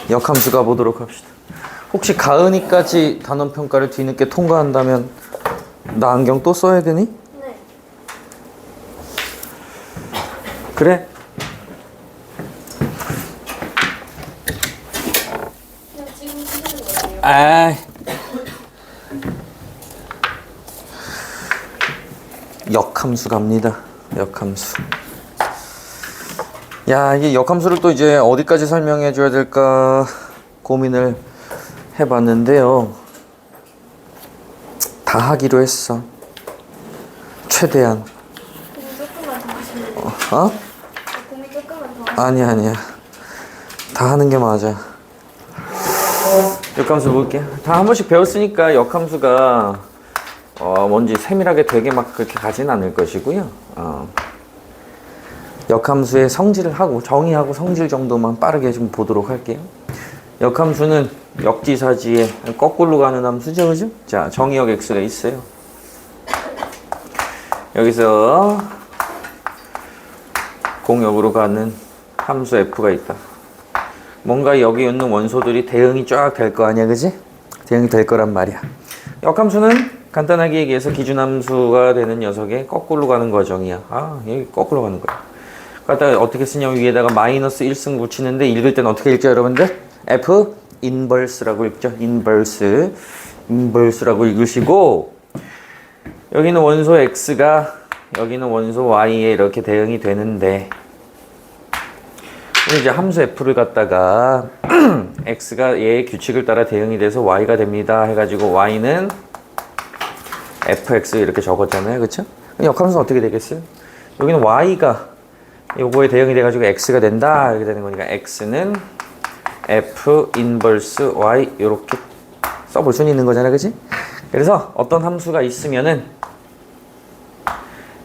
역함수 가보도록 합시다. 혹시 가은이까지 단원평가를 뒤늦게 통과한다면 나 안경 또 써야 되니? 네. 그래? 그냥 지금 쓰는 거예요. 아, 역함수 갑니다. 역함수. 야, 이게 역함수를 또 이제 어디까지 설명해 줘야 될까 고민을 해봤는데요. 다 하기로 했어. 최대한. 고민 조금만 더 하시면 돼요. 어? 고민 조금만 더 하시면 아니야. 다 하는 게 맞아. 역함수 볼게. 다 한 번씩 배웠으니까 역함수가 뭔지 세밀하게 되게 막 그렇게 가진 않을 것이고요. 역함수의 성질을 하고 정의하고 성질 정도만 빠르게 좀 보도록 할게요. 역함수는 역지사지에 거꾸로 가는 함수죠, 그죠? 자, 정의역 x가 있어요. 여기서 공역으로 가는 함수 f가 있다. 뭔가 여기 있는 원소들이 대응이 쫙 될 거 아니야, 그지? 대응이 될 거란 말이야. 역함수는 간단하게 얘기해서 기준함수가 되는 녀석의 거꾸로 가는 과정이야. 여기 거꾸로 가는 거야. 갖다가 어떻게 쓰냐면 위에다가 마이너스 1승 붙이는데 읽을 때는 어떻게 읽죠, 여러분들? F 인버스라고 읽죠. 인버스라고 읽으시고 여기는 원소 X가 여기는 원소 Y에 이렇게 대응이 되는데 이제 함수 F를 갖다가 X가 얘의 규칙을 따라 대응이 돼서 Y가 됩니다 해가지고 Y는 fx 이렇게 적었잖아요, 그렇죠? 역함수는 어떻게 되겠어요? 여기는 y가 요거에 대응이 돼가지고 x가 된다 이렇게 되는 거니까 x는 f 인버스 y 이렇게 써볼 수는 있는 거잖아요, 그렇지? 그래서 어떤 함수가 있으면은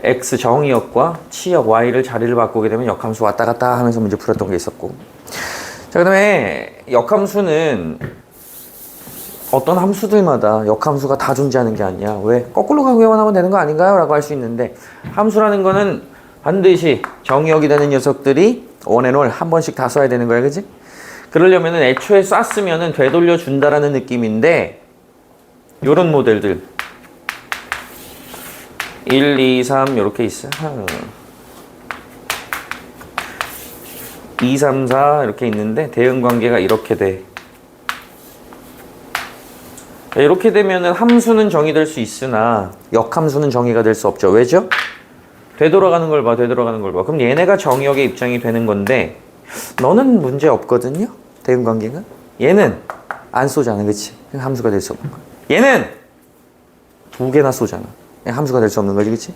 x 정의역과 치역 y를 자리를 바꾸게 되면 역함수 왔다 갔다 하면서 문제 풀었던 게 있었고, 자, 그다음에 역함수는 어떤 함수들마다 역함수가 다 존재하는 게 아니야. 왜? 거꾸로 가기만 하면 되는 거 아닌가요? 라고 할 수 있는데, 함수라는 거는 반드시 정의역이 되는 녀석들이 원앤올 한 번씩 다 써야 되는 거야, 그지? 그러려면은 애초에 쐈으면은 되돌려 준다라는 느낌인데, 요런 모델들 1, 2, 3 요렇게 있어. 2, 3, 4 이렇게 있는데 대응 관계가 이렇게 돼. 이렇게 되면은 함수는 정의될 수 있으나 역함수는 정의가 될 수 없죠. 왜죠? 되돌아가는 걸 봐, 되돌아가는 걸 봐. 그럼 얘네가 정의역의 입장이 되는 건데, 너는 문제 없거든요? 대응 관계가? 얘는 안 쏘잖아, 그치? 함수가 될 수 없는 거야. 얘는 두 개나 쏘잖아. 함수가 될 수 없는 거지, 그치?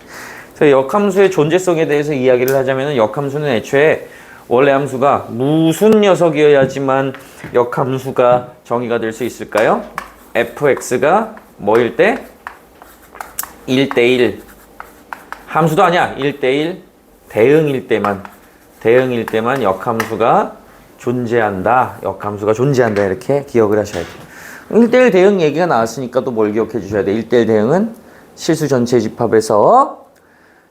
그래서 역함수의 존재성에 대해서 이야기를 하자면 역함수는 애초에 원래 함수가 무슨 녀석이어야지만 역함수가 정의가 될 수 있을까요? fx가 뭐일 때? 1대1 함수도 아니야. 1대1 대응일 때만 역함수가 존재한다. 역함수가 존재한다. 이렇게 기억을 하셔야 돼요. 1대1 대응 얘기가 나왔으니까 또 뭘 기억해 주셔야 돼요. 1대1 대응은 실수 전체 집합에서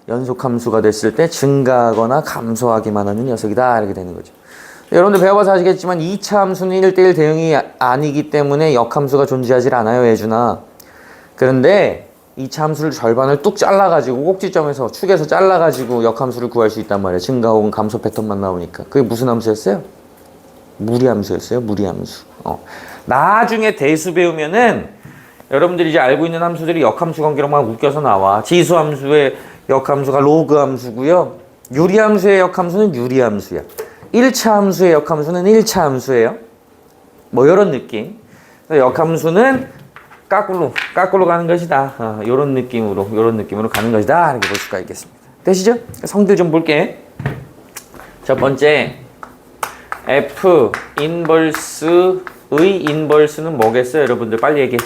연속함수가 됐을 때 증가하거나 감소하기만 하는 녀석이다. 이렇게 되는 거죠. 여러분들 배워봐서 아시겠지만 2차 함수는 1대1 대응이 아니기 때문에 역함수가 존재하지 않아요, 예준아. 그런데 2차 함수를 절반을 뚝 잘라가지고 꼭지점에서 축에서 잘라가지고 역함수를 구할 수 있단 말이에요. 증가 혹은 감소 패턴만 나오니까. 그게 무슨 함수였어요? 무리함수였어요. 무리함수. 나중에 대수 배우면은 여러분들이 이제 알고 있는 함수들이 역함수 관계로 막 묶여서 나와. 지수함수의 역함수가 로그 함수고요. 유리함수의 역함수는 유리함수야. 1차 함수의 역함수는 1차 함수예요. 뭐 이런 느낌. 역함수는 까꿀로 가는 것이다. 요런 느낌으로 가는 것이다. 이렇게 볼 수가 있겠습니다. 되시죠? 성들 좀 볼게. 첫 번째, F 인버스의 인버스는 뭐겠어요? 여러분들 빨리 얘기해.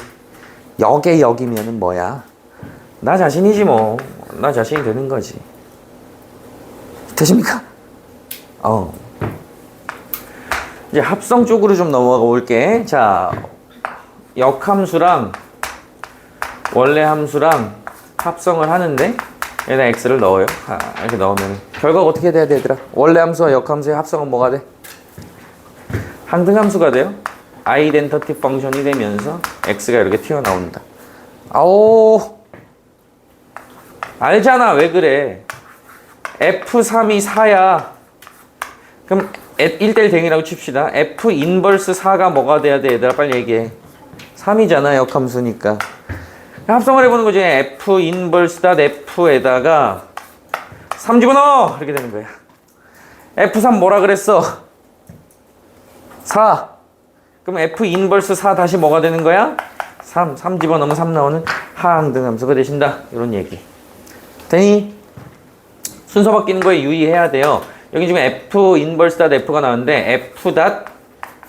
역의 역이면은 뭐야? 나 자신이지 뭐. 나 자신이 되는 거지. 되십니까? 이제 합성 쪽으로 좀 넘어가 볼게. 자, 역함수랑 원래 함수랑 합성을 하는데 여기다 x를 넣어요. 이렇게 넣으면 결과가 어떻게 돼야 되더라? 원래 함수와 역함수의 합성은 뭐가 돼? 항등함수가 돼요. 아이덴티티 펑션이 되면서 x가 이렇게 튀어나온다. 아오, 알잖아. 왜 그래? F3이 4야. 그럼 1대1 대응이라고 칩시다. F 인버스 4가 뭐가 돼야 돼? 얘들아 빨리 얘기해. 3이잖아. 역함수니까. 합성을 해보는 거지. F 인버스 닷 F에다가 3 집어넣어! 이렇게 되는 거야. F3 뭐라 그랬어? 4. 그럼 F 인버스 4 다시 뭐가 되는 거야? 3 집어넣으면 3 나오는 하항등함수가 되신다. 이런 얘기. 되니? 순서 바뀌는 거에 유의해야 돼요. 여기 지금 F 인버스 닷 F가 나왔는데 F 닷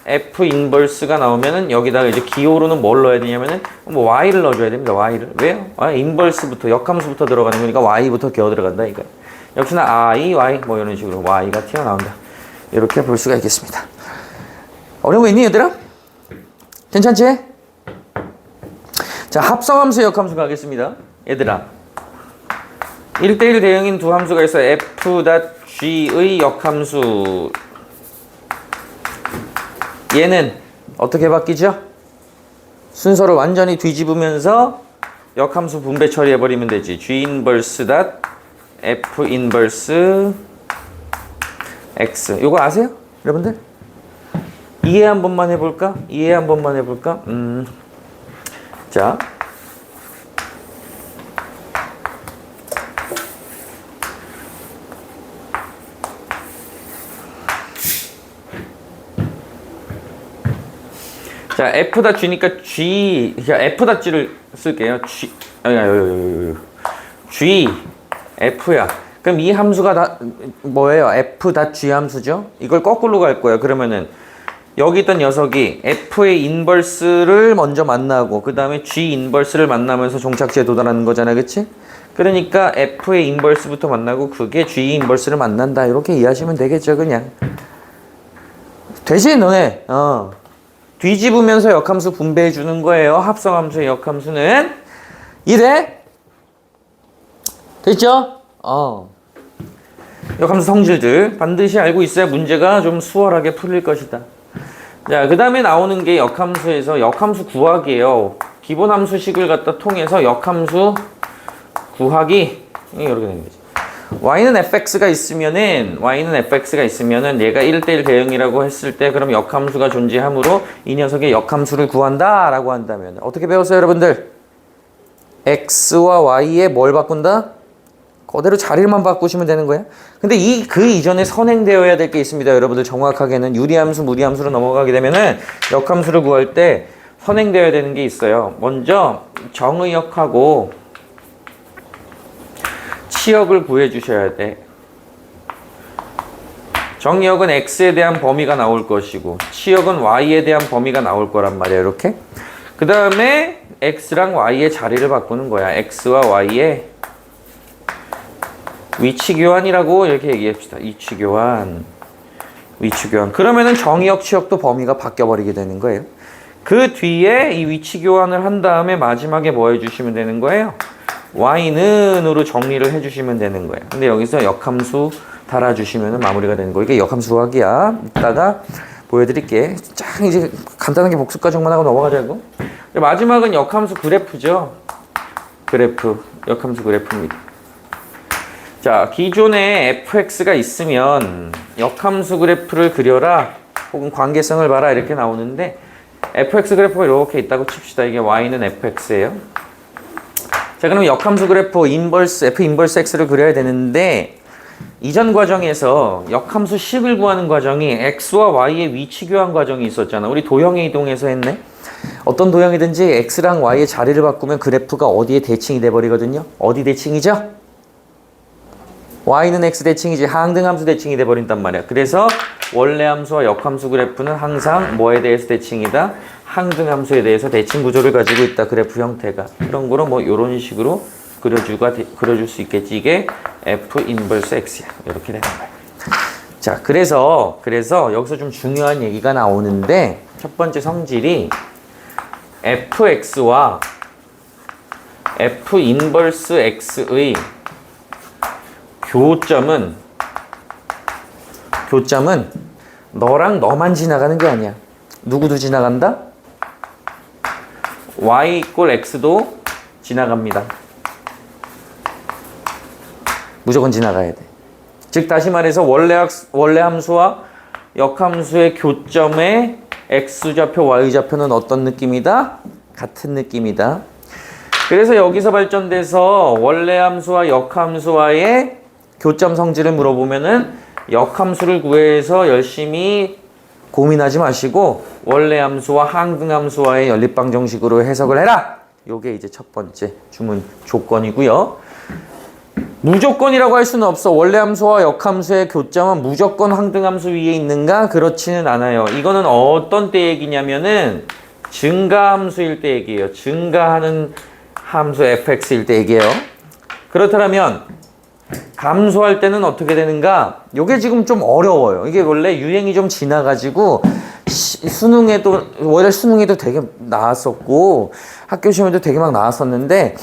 F 인버스가 나오면은 여기다가 이제 기호로는 뭘 넣어야 되냐면은 뭐 Y를 넣어줘야 됩니다. Y를. 왜요? 인버스부터 역함수부터 들어가는 거니까 Y부터 기어 들어간다 이거. 역시나 I, Y 뭐 이런 식으로 Y가 튀어나온다. 이렇게 볼 수가 있겠습니다. 어려운 거 있니 얘들아? 괜찮지? 자, 합성함수 역함수 가겠습니다. 얘들아 1대1 대응인 두 함수가 있어. F.G의 역함수. 얘는 어떻게 바뀌죠? 순서를 완전히 뒤집으면서 역함수 분배 처리해버리면 되지. G 인버스 닷 F 인버스 X. 이거 아세요? 여러분들? 이해 한 번만 해볼까? 이해 한 번만 해볼까? 자. 자, F.G니까 G, F.G를 쓸게요. G, F야. 그럼 이 함수가 다 뭐예요? F.G 함수죠? 이걸 거꾸로 갈 거야. 그러면은 여기 있던 녀석이 F의 인버스를 먼저 만나고 그 다음에 G 인버스를 만나면서 종착지에 도달하는 거잖아. 그치? 그러니까 F의 인버스부터 만나고 그게 G 인버스를 만난다. 이렇게 이해하시면 되겠죠. 그냥. 되지? 너네? 뒤집으면서 역함수 분배해 주는 거예요. 합성함수의 역함수는. 이래? 됐죠? 역함수 성질들 반드시 알고 있어야 문제가 좀 수월하게 풀릴 것이다. 자, 그 다음에 나오는 게 역함수에서 역함수 구하기예요. 기본 함수식을 갖다 통해서 역함수 구하기. 이렇게 되는 거지. y는 fx가 있으면은 얘가 1대1 대응이라고 했을 때 그럼 역함수가 존재하므로 이 녀석의 역함수를 구한다 라고 한다면 어떻게 배웠어요 여러분들? x와 y에 뭘 바꾼다? 그대로 자리만 바꾸시면 되는 거예요. 근데 그 이전에 선행되어야 될 게 있습니다. 여러분들 정확하게는 유리함수, 무리함수로 넘어가게 되면은 역함수를 구할 때 선행되어야 되는 게 있어요. 먼저 정의역하고 치역을 구해 주셔야 돼. 정의역은 x에 대한 범위가 나올 것이고 치역은 y에 대한 범위가 나올 거란 말이야. 이렇게. 그 다음에 x랑 y의 자리를 바꾸는 거야. x와 y의 위치교환이라고 이렇게 얘기합시다. 위치교환. 그러면은 정의역, 치역도 범위가 바뀌어버리게 되는 거예요. 그 뒤에 이 위치교환을 한 다음에 마지막에 뭐 해주시면 되는 거예요? y는으로 정리를 해주시면 되는 거예요. 근데 여기서 역함수 달아주시면 마무리가 되는 거예요. 이게 역함수 구하기야. 이따가 보여드릴게. 쫙 이제 간단하게 복습 과정만 하고 넘어가자고. 마지막은 역함수 그래프죠. 역함수 그래프입니다. 자, 기존에 fx가 있으면 역함수 그래프를 그려라 혹은 관계성을 봐라 이렇게 나오는데 fx 그래프가 이렇게 있다고 칩시다. 이게 y는 fx예요. 자, 그럼 역함수 그래프 f 인버스 x를 그려야 되는데 이전 과정에서 역함수 식을 구하는 과정이 x와 y의 위치 교환 과정이 있었잖아. 우리 도형에 이동해서 했네. 어떤 도형이든지 x랑 y의 자리를 바꾸면 그래프가 어디에 대칭이 돼버리거든요. 어디 대칭이죠? y는 x 대칭이지 항등함수 대칭이 돼버린단 말이야. 그래서 원래 함수와 역함수 그래프는 항상 뭐에 대해서 대칭이다? 항등함수에 대해서 대칭 구조를 가지고 있다. 그래프 형태가. 그런 거로 뭐 이런 식으로 그려줄 수 있겠지. 이게 f 인버스 x야. 이렇게 되는 거야. 자, 그래서 여기서 좀 중요한 얘기가 나오는데 첫 번째 성질이 fx와 f 인버스 x의 교점은 너랑 너만 지나가는 게 아니야. 누구도 지나간다? y = x도 지나갑니다. 무조건 지나가야 돼. 즉 다시 말해서 원래 함수와 역함수의 교점의 x좌표, y좌표는 어떤 느낌이다? 같은 느낌이다. 그래서 여기서 발전돼서 원래 함수와 역함수와의 교점 성질을 물어보면은 역함수를 구해서 열심히 고민하지 마시고 원래 함수와 항등함수와의 연립방정식으로 해석을 해라. 요게 이제 첫 번째 주문 조건이고요. 무조건이라고 할 수는 없어. 원래 함수와 역함수의 교점은 무조건 항등함수 위에 있는가? 그렇지는 않아요. 이거는 어떤 때 얘기냐면은 증가함수일 때 얘기예요. 증가하는 함수 fx일 때 얘기예요. 그렇다면 감소할 때는 어떻게 되는가? 이게 지금 좀 어려워요. 이게 원래 유행이 좀 지나가지고 원래 수능에도 되게 나왔었고 학교 시험에도 되게 막 나왔었는데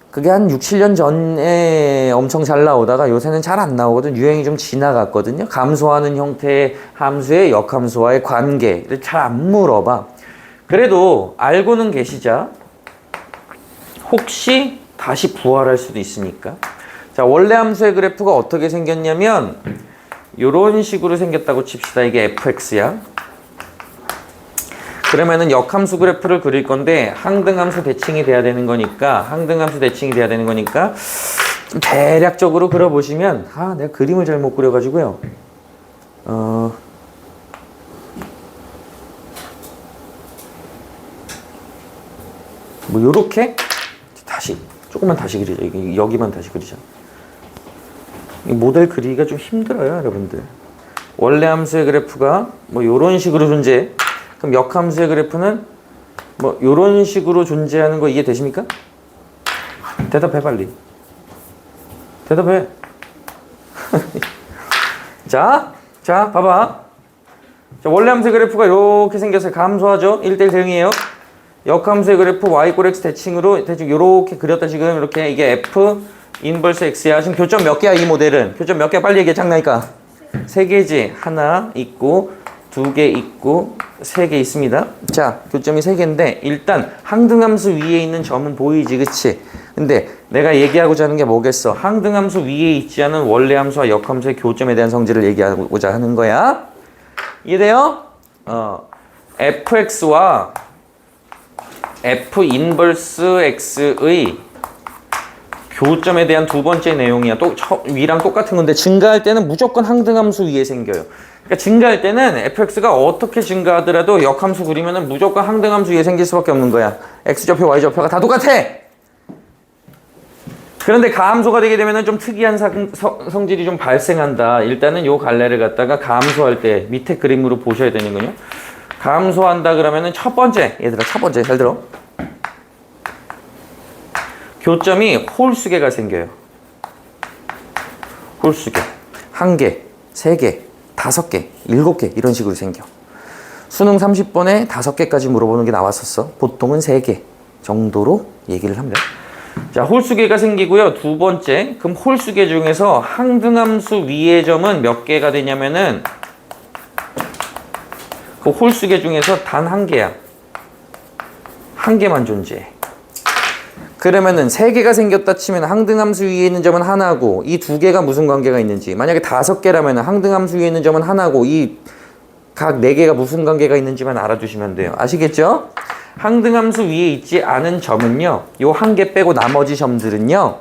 그게 한 6, 7년 전에 엄청 잘 나오다가 요새는 잘 안 나오거든. 유행이 좀 지나갔거든요. 감소하는 형태의 함수의 역함수와의 관계를 잘 안 물어봐. 그래도 알고는 계시자. 혹시 다시 부활할 수도 있으니까. 자, 원래 함수의 그래프가 어떻게 생겼냐면 이런 식으로 생겼다고 칩시다. 이게 fx야. 그러면은 역함수 그래프를 그릴 건데 항등함수 대칭이 돼야 되는 거니까 좀 대략적으로 그려보시면 내가 그림을 잘못 그려가지고요. 뭐 요렇게 조금만 다시 그리자. 여기만 다시 그리자. 이 모델 그리기가 좀 힘들어요, 여러분들. 원래 함수의 그래프가 뭐 요런 식으로 존재해. 그럼 역함수의 그래프는 뭐 요런 식으로 존재하는 거 이해되십니까? 대답해 빨리. 대답해. 자, 봐봐. 자, 원래 함수의 그래프가 이렇게 생겼어요. 감소하죠? 1대1 대응이에요. 역함수의 그래프 y = x 대칭으로 대충 이렇게 그렸다. 지금 이렇게 이게 f 인버스 x야. 지금 교점 몇 개야 이 모델은? 교점 몇 개야? 빨리 얘기해. 장난이니까. 3개지. 하나 있고 2개 있고 3개 있습니다. 자, 교점이 3개인데 일단 항등함수 위에 있는 점은 보이지, 그치? 근데 내가 얘기하고자 하는 게 뭐겠어? 항등함수 위에 있지 않은 원래 함수와 역함수의 교점에 대한 성질을 얘기하고자 하는 거야. 이해돼요? fx와 f 인버스 x의 교점에 대한 두 번째 내용이야. 위랑 똑같은 건데 증가할 때는 무조건 항등함수 위에 생겨요. 그러니까 증가할 때는 fx가 어떻게 증가하더라도 역함수 그리면은 무조건 항등함수 위에 생길 수밖에 없는 거야. x좌표, y좌표가 다 똑같아. 그런데 가함수가 되게 되면은 좀 특이한 성질이 좀 발생한다. 일단은 요 갈래를 갖다가 가함수할 때 밑에 그림으로 보셔야 되는군요. 가함수한다 그러면은 첫 번째, 얘들아 첫 번째 잘 들어. 교점이 홀수계가 생겨요. 홀수계. 1개, 3개, 5개, 7개 이런 식으로 생겨. 수능 30번에 5개까지 물어보는 게 나왔었어. 보통은 3개 정도로 얘기를 합니다. 자, 홀수계가 생기고요. 두 번째, 그럼 홀수계 중에서 항등함수 위의 점은 몇 개가 되냐면은 그 홀수계 중에서 단 1개야. 1개만 존재해. 그러면은 3개가 생겼다 치면 항등함수 위에 있는 점은 하나고 이 2개가 무슨 관계가 있는지, 만약에 5개라면 항등함수 위에 있는 점은 하나고 이 각 4개가 무슨 관계가 있는지만 알아두시면 돼요. 아시겠죠? 항등함수 위에 있지 않은 점은요, 요 1개 빼고 나머지 점들은요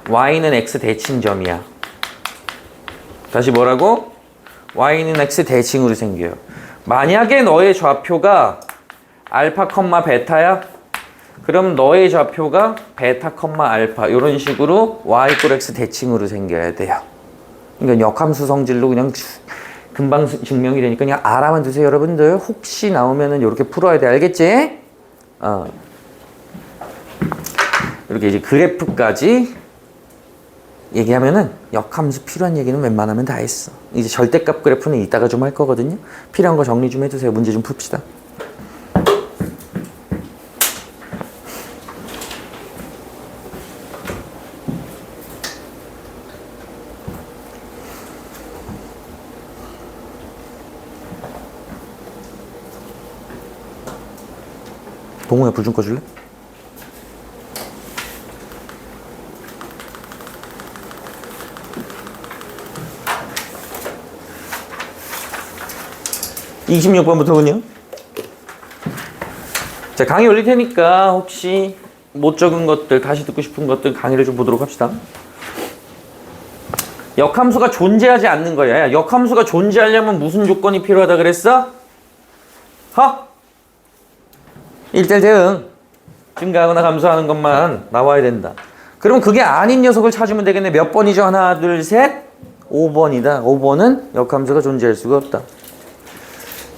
y는 x 대칭점이야. 다시 뭐라고? y는 x 대칭으로 생겨요. 만약에 너의 좌표가 알파, 베타야? 그럼 너의 좌표가 베타, 알파 이런 식으로 y = x 대칭으로 생겨야 돼요. 그러니까 역함수 성질로 그냥 금방 증명이 되니까 그냥 알아만 두세요, 여러분들. 혹시 나오면은 이렇게 풀어야 돼. 알겠지? 이렇게 이제 그래프까지 얘기하면은 역함수 필요한 얘기는 웬만하면 다 했어. 이제 절대값 그래프는 이따가 좀 할 거거든요. 필요한 거 정리 좀 해두세요. 문제 좀 풉시다. 동호야 불 좀 꺼줄래? (26번부터군요) 자, 강의 올릴 테니까 혹시 못 적은 것들, 다시 듣고 싶은 것들 강의를 좀 보도록 합시다. 역함수가 존재하지 않는 거야. 야, 역함수가 존재하려면 무슨 조건이 필요하다 그랬어? 1대1 대응. 증가하거나 감소하는 것만 나와야 된다. 그럼 그게 아닌 녀석을 찾으면 되겠네. 몇 번이죠? 하나, 둘, 셋. 5번이다. 5번은 역함수가 존재할 수가 없다.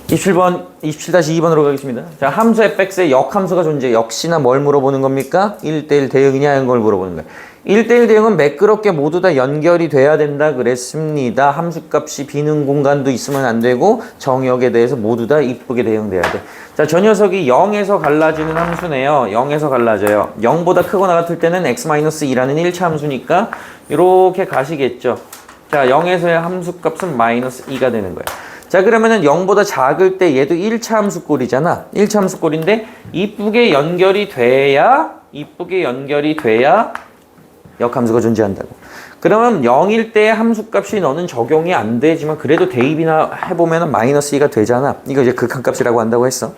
27번, 27-2번으로 가겠습니다. 자, 함수 fx에 역함수가 존재. 역시나 뭘 물어보는 겁니까? 1대1 대응이냐 이런 걸 물어보는 거예요. 1대1 대응은 매끄럽게 모두 다 연결이 돼야 된다 그랬습니다. 함수값이 비는 공간도 있으면 안 되고 정역에 대해서 모두 다 이쁘게 대응돼야 돼. 자, 저 녀석이 0에서 갈라지는 함수네요. 0에서 갈라져요. 0보다 크거나 같을 때는 x-2라는 1차 함수니까 이렇게 가시겠죠. 자, 0에서의 함수값은 -2가 되는 거예요. 자, 그러면은 0보다 작을 때 얘도 1차 함수꼴이잖아. 1차 함수꼴인데 이쁘게 연결이 돼야 역함수가 존재한다고. 그러면 0일 때 함수값이 너는 적용이 안 되지만 그래도 대입이나 해보면은 -2가 되잖아. 이거 이제 극한값이라고 한다고 했어.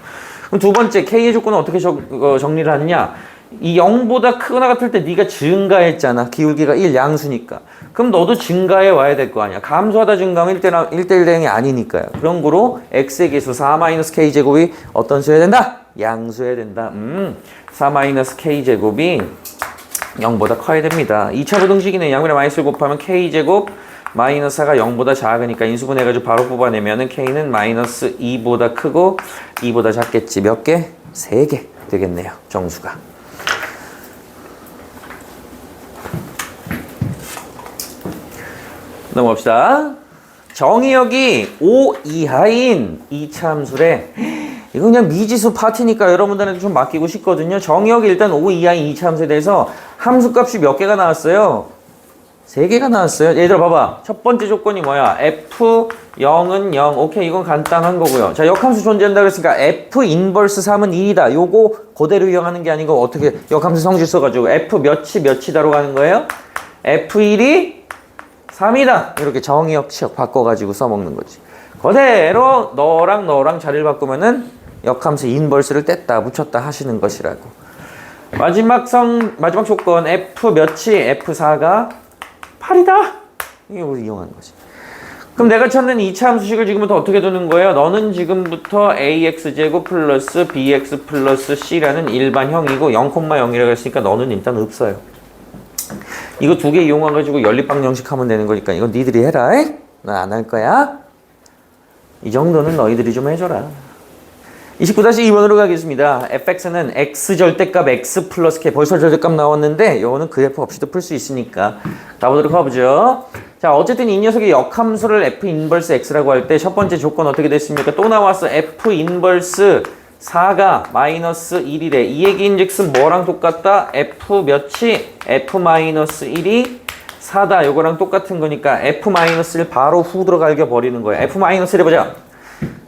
그럼 두 번째 K의 조건은 어떻게 정리를 하느냐? 이 0보다 크거나 같을 때 네가 증가했잖아. 기울기가 1 양수니까. 그럼 너도 증가해 와야 될 거 아니야. 감소하다 증가하면 1대1 대응이 아니니까요. 그런 거로 x의 계수 4-k제곱이 어떤 수여야 된다? 양수여야 된다. 4-k제곱이 0보다 커야 됩니다. 2차 부등식이네. 양분의 마이너스를 곱하면 k제곱 -4가 0보다 작으니까 인수분해가지고 바로 뽑아내면은 k는 -2보다 크고 2보다 작겠지. 몇 개? 3개 되겠네요. 정수가. 넘어갑시다. 정의역이 5 이하인 2차 함수래. 이거 그냥 미지수 파티니까 여러분들한테 좀 맡기고 싶거든요. 정의역이 일단 5 이하인 2차 함수에 대해서 함수값이 몇 개가 나왔어요? 3개가 나왔어요. 얘들아 봐봐. 첫 번째 조건이 뭐야? f0은 0. 오케이, 이건 간단한 거고요. 자, 역함수 존재한다 그랬으니까 f 인버스 3은 1이다. 요거 그대로 이용하는 게 아니고 어떻게 역함수 성질 써가지고 f 몇이다로 가는 거예요? f1이 3이다. 이렇게 정의역 치역 바꿔가지고 써먹는 거지. 그대로 너랑 자리를 바꾸면은 역함수 인버스를 뗐다 붙였다 하시는 것이라고. 마지막 조건 f f4가 8이다. 이걸 이용하는 거지. 그럼 내가 찾는 2차 함수식을 지금부터 어떻게 두는 거예요? 너는 지금부터 ax제곱 플러스 bx 플러스 c라는 일반형이고 0,0이라고 했으니까 너는 일단 없어요. 이거 두 개 이용해가지고 연립방 정식 하면 되는 거니까 이건 니들이 해라. 나 안 할 거야. 이 정도는 너희들이 좀 해줘라. 29-2번으로 가겠습니다. fx는 x 절대값 x 플러스 k. 벌써 절대값 나왔는데 이거는 그래프 없이도 풀 수 있으니까 가보도록 하죠. 자, 어쨌든 이 녀석의 역함수를 f 인버스 x라고 할 때 첫 번째 조건 어떻게 됐습니까? 또 나왔어. f 인버스 4가 -1이래. 이 얘기인즉슨 뭐랑 똑같다? f f-1이 4다. 요거랑 똑같은 거니까 f-1 바로 후 들어갈겨 버리는 거야. f-1 해보자.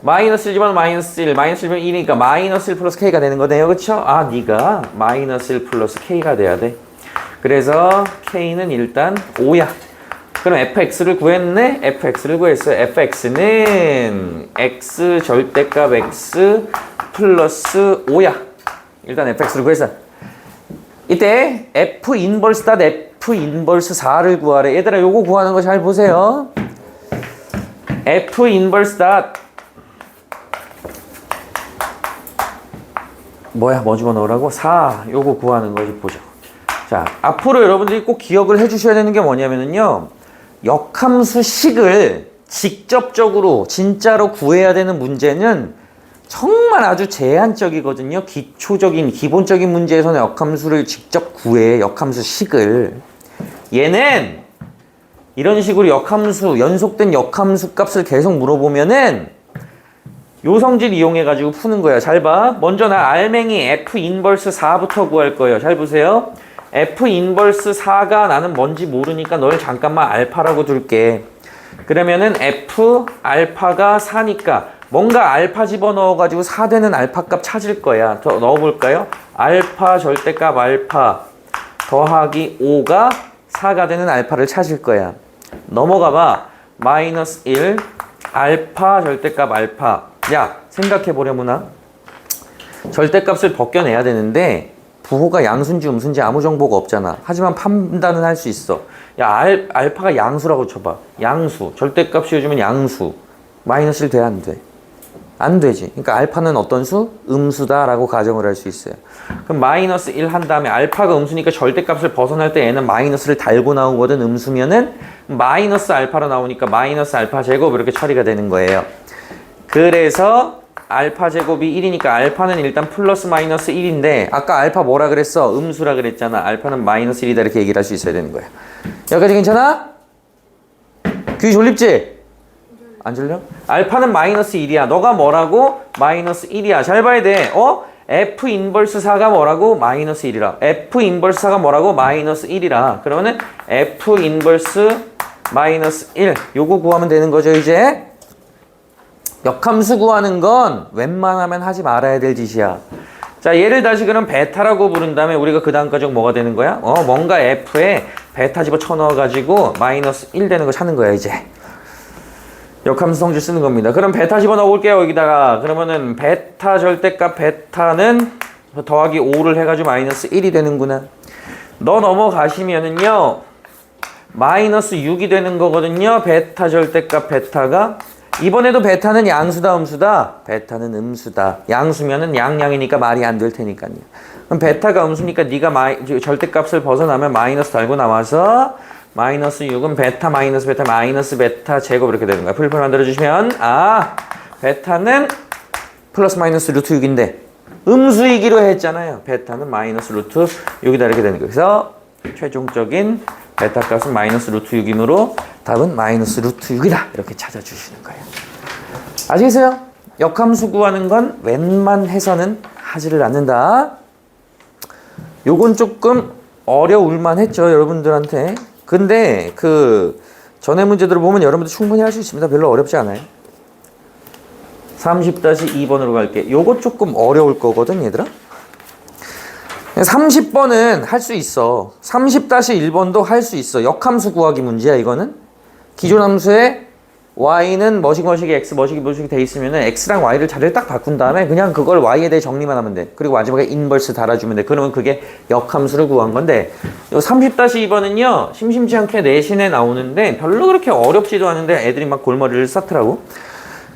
-1 집어넣으면 -1, -1이면 1이니까 -1 플러스 k가 되는 거네요. 그쵸? 아, 네가 -1 플러스 k가 돼야 돼. 그래서 k는 일단 5야. 그럼 fx를 구했네? fx를 구했어요. fx는 x 절대값 x 플러스 5야. 일단 fx를 구했어. 이때 f 인버스 닷 f 인버스 4를 구하래. 얘들아 요거 구하는 거 잘 보세요. f 인버스 닷 뭐야? 뭐 집어넣으라고? 4. 요거 구하는 거지 보죠. 자, 앞으로 여러분들이 꼭 기억을 해주셔야 되는 게 뭐냐면요. 역함수식을 직접적으로 진짜로 구해야 되는 문제는 정말 아주 제한적이거든요. 기본적인 문제에서는 역함수를 직접 구해. 역함수식을. 얘는 이런 식으로 연속된 역함수 값을 계속 물어보면은 요 성질 이용해가지고 푸는 거야. 잘 봐. 먼저 나 알맹이 f 인버스 4부터 구할 거예요. 잘 보세요. f 인버스 4가 나는 뭔지 모르니까 널 잠깐만 알파라고 둘게. 그러면은 f 알파가 4니까 뭔가 알파 집어넣어가지고 4되는 알파 값 찾을 거야. 더 넣어볼까요? 알파 절대값 알파 더하기 5가 4가 되는 알파를 찾을 거야. 넘어가봐. 마이너스 1 알파 절대값 알파. 야, 생각해보려무나? 절대값을 벗겨내야 되는데 부호가 양수인지 음수인지 아무 정보가 없잖아. 하지만 판단은 할 수 있어. 야, 알파가 양수라고 쳐봐. 양수. 절대값 씌워주면 양수. 마이너스 1 돼, 안 돼? 안 되지. 그러니까 알파는 어떤 수? 음수다라고 가정을 할 수 있어요. 그럼 마이너스 1 한 다음에 알파가 음수니까 절대값을 벗어날 때 얘는 마이너스를 달고 나오거든. 음수면은 마이너스 알파로 나오니까 마이너스 알파 제곱 이렇게 처리가 되는 거예요. 그래서 알파 제곱이 1이니까 알파는 일단 플러스 마이너스 1인데 아까 알파 뭐라 그랬어? 음수라 그랬잖아. 알파는 마이너스 1이다 이렇게 얘기를 할 수 있어야 되는 거야. 여기까지 괜찮아? 귀 졸립지? 안 졸려? 알파는 마이너스 1이야. 너가 뭐라고? 마이너스 1이야. 잘 봐야 돼. F 인버스 4가 뭐라고? 마이너스 1이라. F 인버스 4가 뭐라고? 마이너스 1이라. 그러면은 F 인버스 마이너스 1. 요거 구하면 되는 거죠, 이제? 역함수 구하는 건 웬만하면 하지 말아야 될 짓이야. 자, 얘를 다시 그럼 베타라고 부른 다음에 우리가 그 다음 과정 뭐가 되는 거야? 뭔가 F에 베타 집어 쳐넣어가지고 마이너스 1 되는 거 찾는 거야, 이제. 역함수 성질 쓰는 겁니다. 그럼 베타 집어 넣어볼게요, 여기다가. 그러면은 베타 절대값 베타는 더하기 5를 해가지고 마이너스 1이 되는구나. 너 넘어가시면은요, 마이너스 6이 되는 거거든요. 베타 절대값 베타가. 이번에도 베타는 양수다 음수다? 베타는 음수다. 양수면은 양양이니까 말이 안 될 테니까요. 그럼 베타가 음수니까 네가 절대값을 벗어나면 마이너스 달고 나와서 마이너스 6은 베타 마이너스 베타 마이너스 베타 제곱 이렇게 되는 거야. 풀풀 만들어주시면 베타는 플러스 마이너스 루트 6인데 음수이기로 했잖아요. 베타는 마이너스 루트 6이다 이렇게 되는 거예요. 그래서 최종적인 베타 값은 마이너스 루트 6이므로 답은 마이너스 루트 6이다 이렇게 찾아주시는 거예요. 아시겠어요? 역함수 구하는 건 웬만해서는 하지를 않는다. 요건 조금 어려울만 했죠, 여러분들한테. 근데 그 전에 문제들을 보면 여러분들 충분히 할 수 있습니다. 별로 어렵지 않아요. 30-2번으로 갈게. 요거 조금 어려울 거거든, 얘들아. 30번은 할 수 있어. 30-1번도 할 수 있어. 역함수 구하기 문제야, 이거는. 기존 함수에 y는 머시기 x 머시기 돼 있으면은 x랑 y를 자리를 딱 바꾼 다음에 그냥 그걸 y에 대해 정리만 하면 돼. 그리고 마지막에 인버스 달아주면 돼. 그러면 그게 역함수를 구한 건데, 요 30-2번은요 심심치 않게 내신에 나오는데 별로 그렇게 어렵지도 않은데 애들이 막 골머리를 쌓더라고.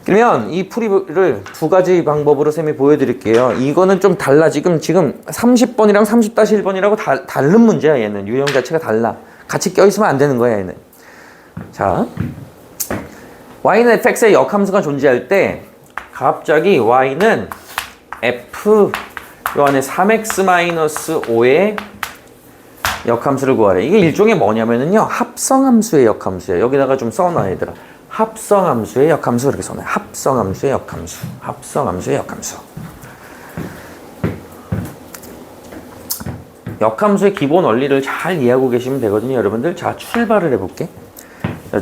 그러면 이 풀이를 두 가지 방법으로 쌤이 보여드릴게요. 이거는 좀 달라. 지금 30번이랑 30-1번이라고 다른 문제야. 얘는 유형 자체가 달라. 같이 껴있으면 안 되는 거야, 얘는. 자, y는 fx의 역함수가 존재할 때 갑자기 y는 f 요 안에 3x-5의 역함수를 구하래. 이게 일종의 뭐냐면은요 합성함수의 역함수야. 여기다가 좀 써놔, 얘들아. 합성함수의 역함수 이렇게 써놔요. 합성함수의 역함수. 합성함수의 역함수. 역함수의 기본 원리를 잘 이해하고 계시면 되거든요, 여러분들. 자, 출발을 해볼게.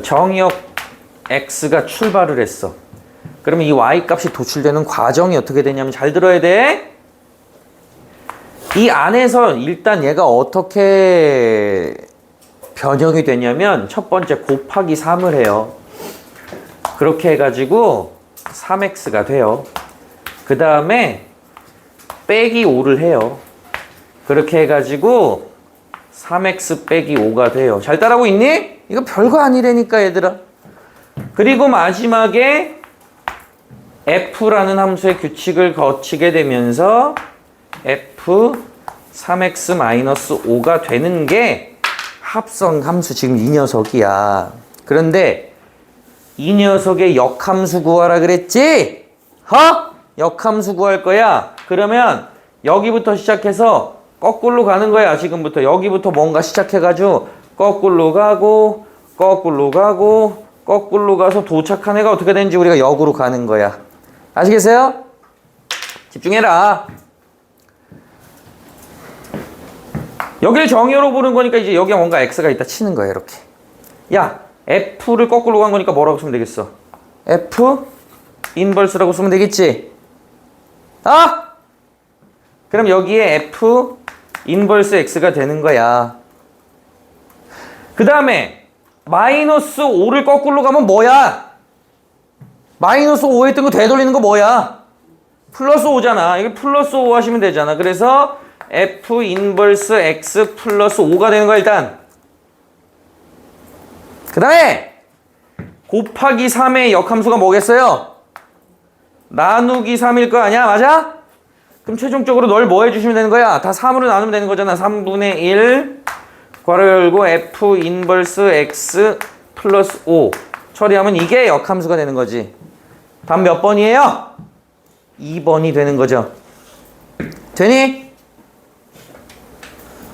정의역 x가 출발을 했어. 그러면 이 y 값이 도출되는 과정이 어떻게 되냐면 잘 들어야 돼. 이 안에서 일단 얘가 어떻게 변형이 되냐면 첫 번째 곱하기 3을 해요. 그렇게 해가지고 3x가 돼요. 그 다음에 빼기 5를 해요. 그렇게 해가지고 3x 빼기 5가 돼요. 잘 따라하고 있니? 이거 별거 아니라니까, 얘들아. 그리고 마지막에 f라는 함수의 규칙을 거치게 되면서 f 3x-5가 되는 게 합성 함수, 지금 이 녀석이야. 그런데 이 녀석의 역함수 구하라 그랬지? 역함수 구할 거야. 그러면 여기부터 시작해서 거꾸로 가는 거야. 지금부터 여기부터 뭔가 시작해가지고 거꾸로 가고 거꾸로 가고 거꾸로 가서 도착한 애가 어떻게 되는지 우리가 역으로 가는 거야. 아시겠어요? 집중해라. 여기를 정의로 보는 거니까 이제 여기에 뭔가 x가 있다 치는 거야, 이렇게. 야, f를 거꾸로 간 거니까 뭐라고 쓰면 되겠어? f 인버스라고 쓰면 되겠지? 아! 그럼 여기에 F 인버스 X가 되는 거야. 그 다음에 마이너스 5를 거꾸로 가면 뭐야? 마이너스 5 했던 거 되돌리는 거 뭐야? 플러스 5잖아. 이게 플러스 5 하시면 되잖아. 그래서 F 인버스 X 플러스 5가 되는 거야 일단. 그 다음에 곱하기 3의 역함수가 뭐겠어요? 나누기 3일 거 아니야? 맞아? 그럼 최종적으로 널 뭐 해주시면 되는 거야? 다 3으로 나누면 되는 거잖아. 3분의 1 괄호 열고 F 인버스 X 플러스 5 처리하면 이게 역함수가 되는 거지. 답 몇 번이에요? 2번이 되는 거죠. 되니?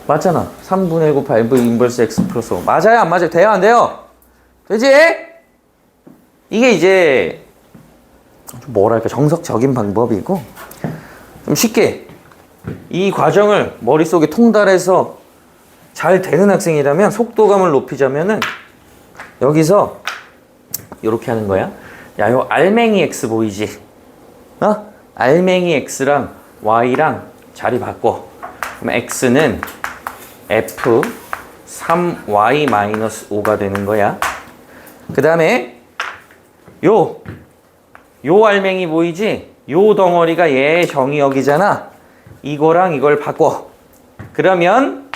맞잖아. 3분의 1 곱하기 F 인버스 X 플러스 5 맞아요? 안 맞아요? 돼요? 안 돼요? 되지? 이게 이제 좀 뭐랄까 정석적인 방법이고 좀 쉽게 이 과정을 머릿속에 통달해서 잘 되는 학생이라면 속도감을 높이자면은 여기서 이렇게 하는 거야. 야, 요 알맹이 X 보이지? 어? 알맹이 X랑 Y랑 자리 바꿔. 그럼 X는 F 3Y-5가 되는 거야. 그 다음에 요 알맹이 보이지? 요 덩어리가 얘의 정의역이잖아. 이거랑 이걸 바꿔. 그러면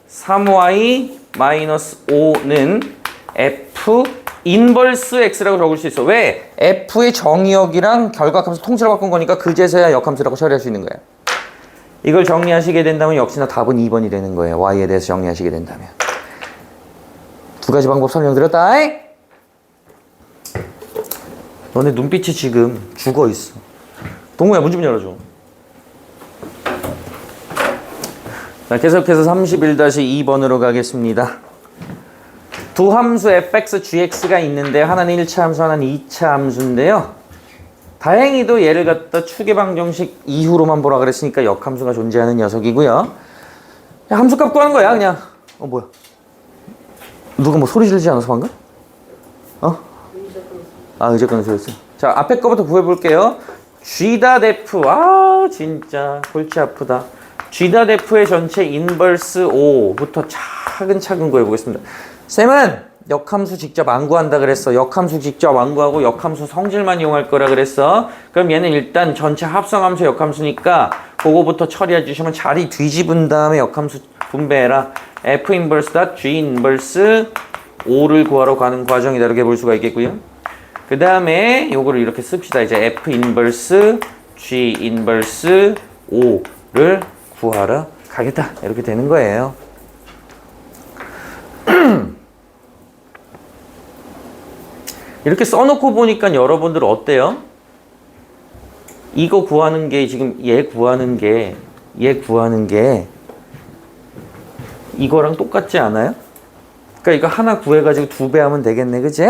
3y-5는 F 인버스 X라고 적을 수 있어. 왜? F의 정의역이랑 결각함수 통째로 바꾼 거니까 그제서야 역함수라고 처리할 수 있는 거야. 이걸 정리하시게 된다면 역시나 답은 2번이 되는 거예요. Y에 대해서 정리하시게 된다면. 두 가지 방법 설명드렸다. 너네 눈빛이 지금 죽어 있어. 동우야, 문 좀 열어줘. 자, 계속해서 31-2번으로 가겠습니다. 두 함수 fx, gx가 있는데 하나는 1차 함수, 하나는 2차 함수인데요. 다행히도 얘를 갖다 추계 방정식 이후로만 보라 그랬으니까 역함수가 존재하는 녀석이고요. 그냥 함수값 구하는 거야, 그냥. 뭐야? 누가 뭐 소리 지르지 않아서 방금? 의자 끄는 소리였어. 자, 앞에 거부터 구해볼게요. G.F. 진짜 골치 아프다. G.F의 전체 인버스 5부터 차근차근 구해보겠습니다. 쌤은 역함수 직접 안 구한다 그랬어. 역함수 직접 안 구하고 역함수 성질만 이용할 거라 그랬어. 그럼 얘는 일단 전체 합성함수 역함수니까 그거부터 처리해 주시면 자리 뒤집은 다음에 역함수 분배해라. F 인버스 닷 G 인버스 5를 구하러 가는 과정이다. 이렇게 볼 수가 있겠고요. 그 다음에 요거를 이렇게 씁시다. 이제 F 인버스 G 인버스 5를 구하러 가겠다. 이렇게 되는 거예요. 이렇게 써놓고 보니까 여러분들 어때요? 이거 구하는 게 지금 얘 구하는 게 이거랑 똑같지 않아요? 그러니까 이거 하나 구해가지고 2배 하면 되겠네, 그치?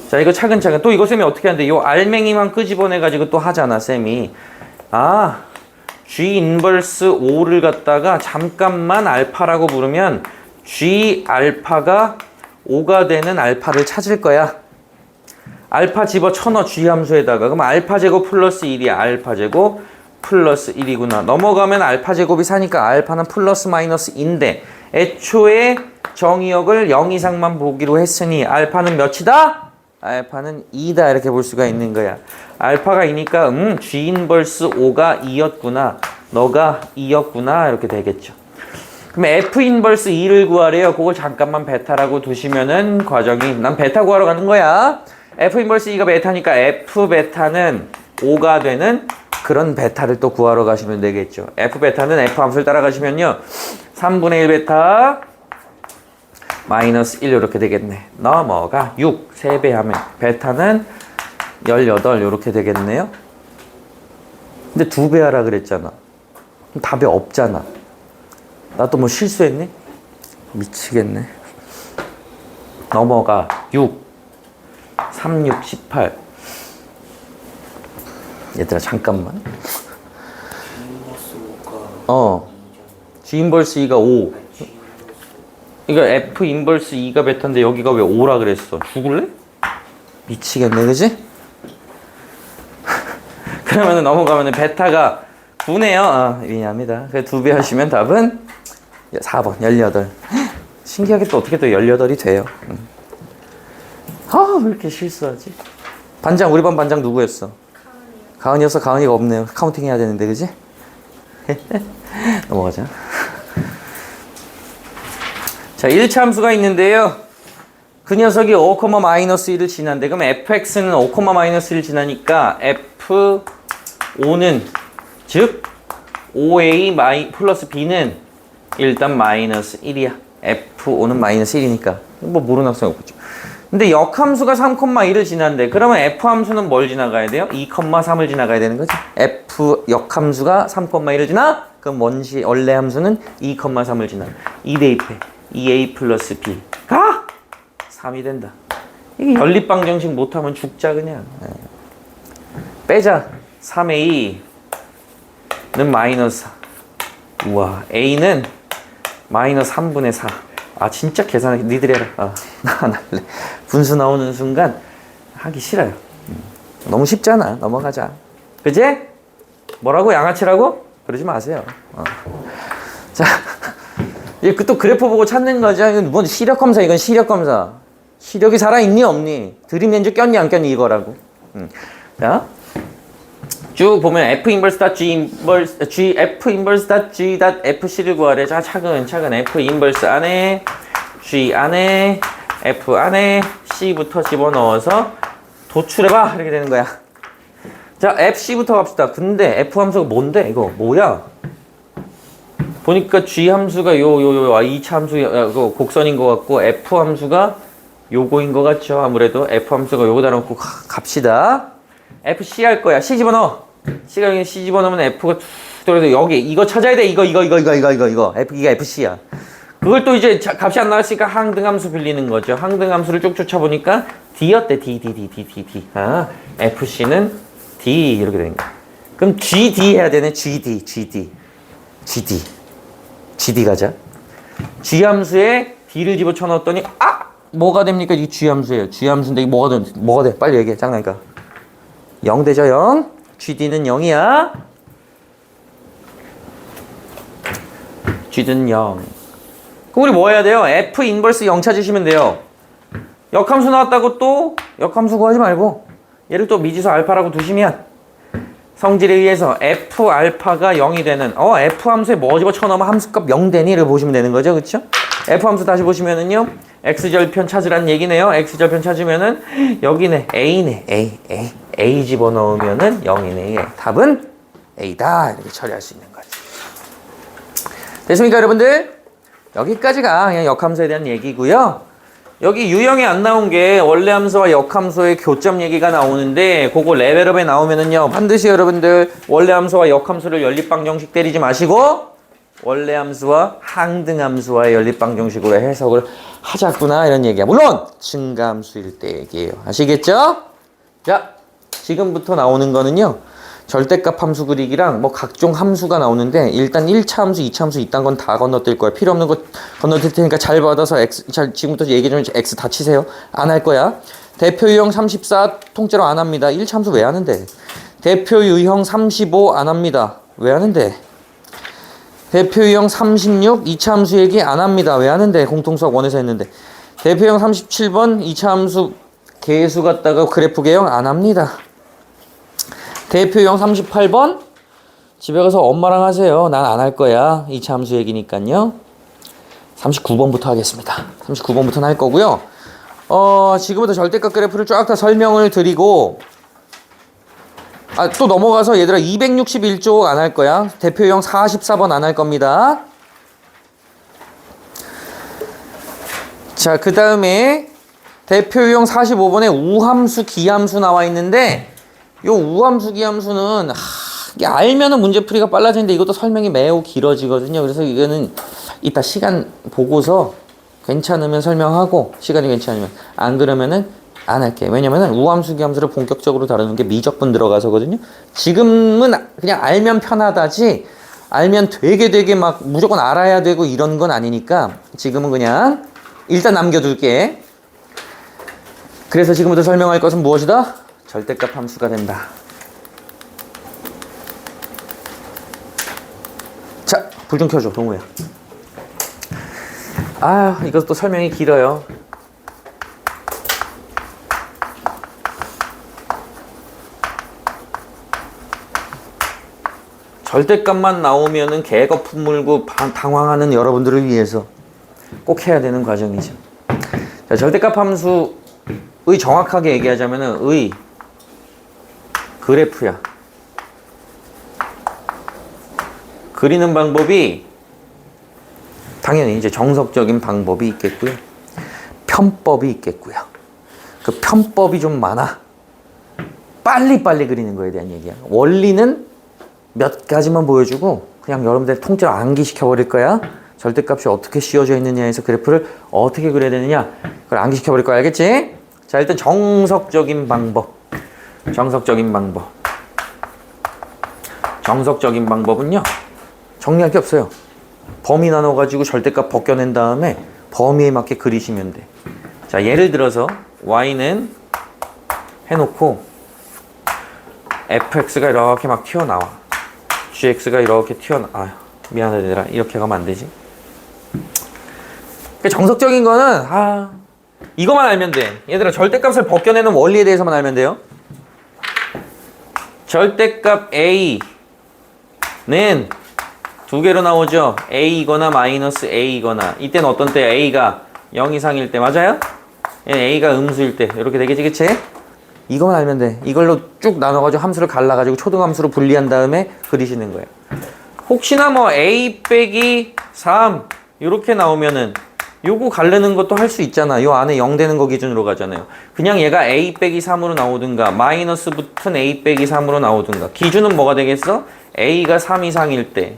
자, 이거 차근차근. 또 이거 쌤이 어떻게 하는데, 요 알맹이만 끄집어내가지고 또 하잖아, 쌤이. G 인버스 5를 갖다가 잠깐만 알파라고 부르면 G 알파가 5가 되는 알파를 찾을 거야. 알파 집어쳐넣어, G 함수에다가. 그럼 알파 제곱 플러스 1이야. 알파 제곱 플러스 1이구나. 넘어가면 알파 제곱이 사니까 알파는 플러스 마이너스 인데 애초에 정의역을 0 이상만 보기로 했으니 알파는 몇이다? 알파는 2다. 이렇게 볼 수가 있는 거야. 알파가 2니까 G 인버스 5가 2였구나. 너가 2였구나. 이렇게 되겠죠. 그럼 F 인버스 2를 구하래요. 그걸 잠깐만 베타라고 두시면은 과정이 난 베타 구하러 가는 거야. F 인버스 2가 베타니까 F 베타는 5가 되는 그런 베타를 또 구하러 가시면 되겠죠. F 베타는 F 함수를 따라가시면요. 3분의 1 베타 마이너스 1 이렇게 되겠네. 넘어가 6 3배 하면 베타는 18 이렇게 되겠네요. 근데 2배 하라 그랬잖아. 그럼 답이 없잖아. 나 또 뭐 실수했니? 미치겠네. 넘어가 6 3, 6, 18 얘들아 잠깐만. G 인버스 2가 5. 이거 F 인버스 2가 베타인데 여기가 왜 5라 그랬어? 죽을래? 미치겠네, 그지? 그러면은 넘어가면은 베타가 9네요. 미안합니다. 그래서 2배 하시면 답은 4번 18. 신기하게 또 어떻게 또 18이 돼요. 왜 이렇게 실수하지? 반장, 우리 반 반장 누구였어? 가은이요. 가은이었어? 가은이가 없네요. 카운팅 해야 되는데, 그지? 넘어가자. 자, 1차 함수가 있는데요. 그 녀석이 5,-1을 지난데, 그럼 fx는 5,-1을 지나니까 f5는, 즉, 5a 플러스 b는 일단 마이너스 1이야. f5는 마이너스 1이니까. 뭐 모르는 학생 없겠죠. 근데 역함수가 3,1을 지난데, 그러면 f함수는 뭘 지나가야 돼요? 2,3을 지나가야 되는 거지. f 역함수가 3,1을 지나? 그럼 뭔지 원래 함수는 2,3을 지나. 2 대입해. 2a 플러스 b가 3이 된다. 이게 연립방정식 못하면 죽자 그냥. 빼자. 3a는 마이너스 4. 우와, a는 마이너스 3분의 4. 진짜 계산하기 니들 해라. 나 안 할래. 분수 나오는 순간 하기 싫어요. 너무 쉽잖아. 넘어가자. 그제? 뭐라고? 양아치라고? 그러지 마세요. 자, 또 그래프 보고 찾는 거죠. 이건 뭔 시력검사, 이건 시력검사. 시력이 살아있니 없니? 드림 렌즈 꼈니 안 꼈니 이거라고. 자, 쭉 보면 f 인버스 닷 g 인버스 g f 인버스 닷 g 닷 fc를 구하래. 자, 차근차근 f 인버스 안에 g 안에 f 안에 c부터 집어넣어서 도출해봐 이렇게 되는 거야. 자, fc부터 갑시다. 근데 f 함수가 뭔데? 이거 뭐야? 보니까 g 함수가 이 2차 함수 이거 곡선인 것 같고 f 함수가 요거인 것 같죠. 아무래도 f 함수가 요거 달아놓고 갑시다. fc 할 거야. c 집어넣어. c가 여기 c 집어넣으면 f가 툭 들어서 여기 이거 찾아야 돼. 이거 f가 fc야. 그걸 또 이제 값이 안 나왔으니까 항등함수 빌리는 거죠. 항등함수를 쭉 쫓아보니까 d였대. d. fc는 d 이렇게 되는 거야. 그럼 gd 해야 되네. gd 가자. g 함수에 d를 집어쳐 넣었더니 뭐가 됩니까? 이 g 함수예요. g 함수인데 이게 뭐가 돼? 빨리 얘기해. 장난이니까. 0 되죠, 0. GD는 0이야. GD는 0. 그럼 우리 뭐 해야 돼요? F 인버스 0 찾으시면 돼요. 역함수 나왔다고 또 역함수 구하지 말고 얘를 또 미지수 알파라고 두시면 성질에 의해서 F 알파가 0이 되는 F 함수에 뭐 집어쳐넣으면 함수값 0 되니를 보시면 되는 거죠. 그쵸? F 함수 다시 보시면은요. X절편 찾으란 얘기네요. X절편 찾으면은 여기네. A네. A 집어넣으면은 0이네. 답은 A다. 이렇게 처리할 수 있는 거지. 됐습니까, 여러분들? 여기까지가 그냥 역함수에 대한 얘기고요. 여기 유형에 안 나온 게 원래 함수와 역함수의 교점 얘기가 나오는데 그거 레벨업에 나오면은요. 반드시 여러분들 원래 함수와 역함수를 연립방정식 때리지 마시고 원래 함수와 항등함수와의 연립방정식으로 해석을 하자꾸나 이런 얘기야. 물론 증가함수일 때 얘기예요. 아시겠죠? 자, 지금부터 나오는 거는요. 절대값 함수 그리기랑 뭐 각종 함수가 나오는데 일단 1차 함수, 2차 함수 이딴 건 다 건너뛸 거야. 필요 없는 거 건너뛸 테니까 잘 받아서 지금부터 얘기 좀 X 다 치세요. 안 할 거야. 대표 유형 34 통째로 안 합니다. 1차 함수 왜 하는데? 대표 유형 35 안 합니다. 왜 하는데? 대표 유형 36 2차 함수 얘기 안 합니다. 왜 하는데? 공통수학 원에서 했는데. 대표 유형 37번 2차 함수 계수 갖다가 그래프 개형 안 합니다. 대표 유형 38번 집에 가서 엄마랑 하세요. 난 안 할 거야. 2차 함수 얘기니까요. 39번부터 하겠습니다. 39번부터는 할 거고요. 지금부터 절대값 그래프를 쫙 다 설명을 드리고 또 넘어가서 얘들아 261쪽 안 할 거야. 대표 유형 44번 안 할 겁니다. 자, 그 다음에 대표 유형 45번에 우함수, 기함수 나와 있는데 요 우함수, 기함수는 이게 알면은 문제풀이가 빨라지는데 이것도 설명이 매우 길어지거든요. 그래서 이거는 이따 시간 보고서 괜찮으면 설명하고 시간이 괜찮으면 안 그러면은 안 할게. 왜냐면은 우함수, 기함수를 본격적으로 다루는 게 미적분 들어가서거든요. 지금은 그냥 알면 편하다지 알면 되게 막 무조건 알아야 되고 이런 건 아니니까 지금은 그냥 일단 남겨둘게. 그래서 지금부터 설명할 것은 무엇이다? 절대값 함수가 된다. 불 좀 켜줘, 동우야. 아, 이것도 설명이 길어요. 절대값만 나오면은 개거품 물고 당황하는 여러분들을 위해서 꼭 해야 되는 과정이죠. 자, 절대값 함수의 정확하게 얘기하자면은 의 그래프야. 그리는 방법이 당연히 이제 정석적인 방법이 있겠고요. 편법이 있겠고요. 그 편법이 좀 많아. 빨리빨리 그리는 거에 대한 얘기야. 원리는 몇 가지만 보여주고 그냥 여러분들 통째로 암기시켜 버릴 거야. 절대값이 어떻게 씌워져 있느냐에서 그래프를 어떻게 그려야 되느냐 그걸 암기시켜 버릴 거야. 알겠지? 자, 일단 정석적인 방법. 정석적인 방법은요, 정리할 게 없어요. 범위 나눠가지고 절대값 벗겨낸 다음에 범위에 맞게 그리시면 돼. 자, 예를 들어서 y는 해놓고 fx가 이렇게 막 튀어나와. gx가 이렇게 튀어나와. 아, 미안하다 얘들아, 이렇게 가면 안 되지. 그러니까 정석적인 거는 이거만 알면 돼. 얘들아, 절대값을 벗겨내는 원리에 대해서만 알면 돼요. 절대값 a는 두 개로 나오죠. a이거나 마이너스 a이거나. 이때는 어떤 때야? a가 0 이상일 때. 맞아요? a가 음수일 때. 이렇게 되겠지, 그치? 이거만 알면 돼. 이걸로 쭉 나눠가지고 함수를 갈라가지고 초등함수로 분리한 다음에 그리시는 거예요. 혹시나 뭐 a 빼기 3 이렇게 나오면은 요거 갈르는 것도 할 수 있잖아. 요 안에 0 되는 거 기준으로 가잖아요. 그냥 얘가 a 빼기 3으로 나오든가 마이너스 붙은 a 빼기 3으로 나오든가. 기준은 뭐가 되겠어? a가 3 이상일 때,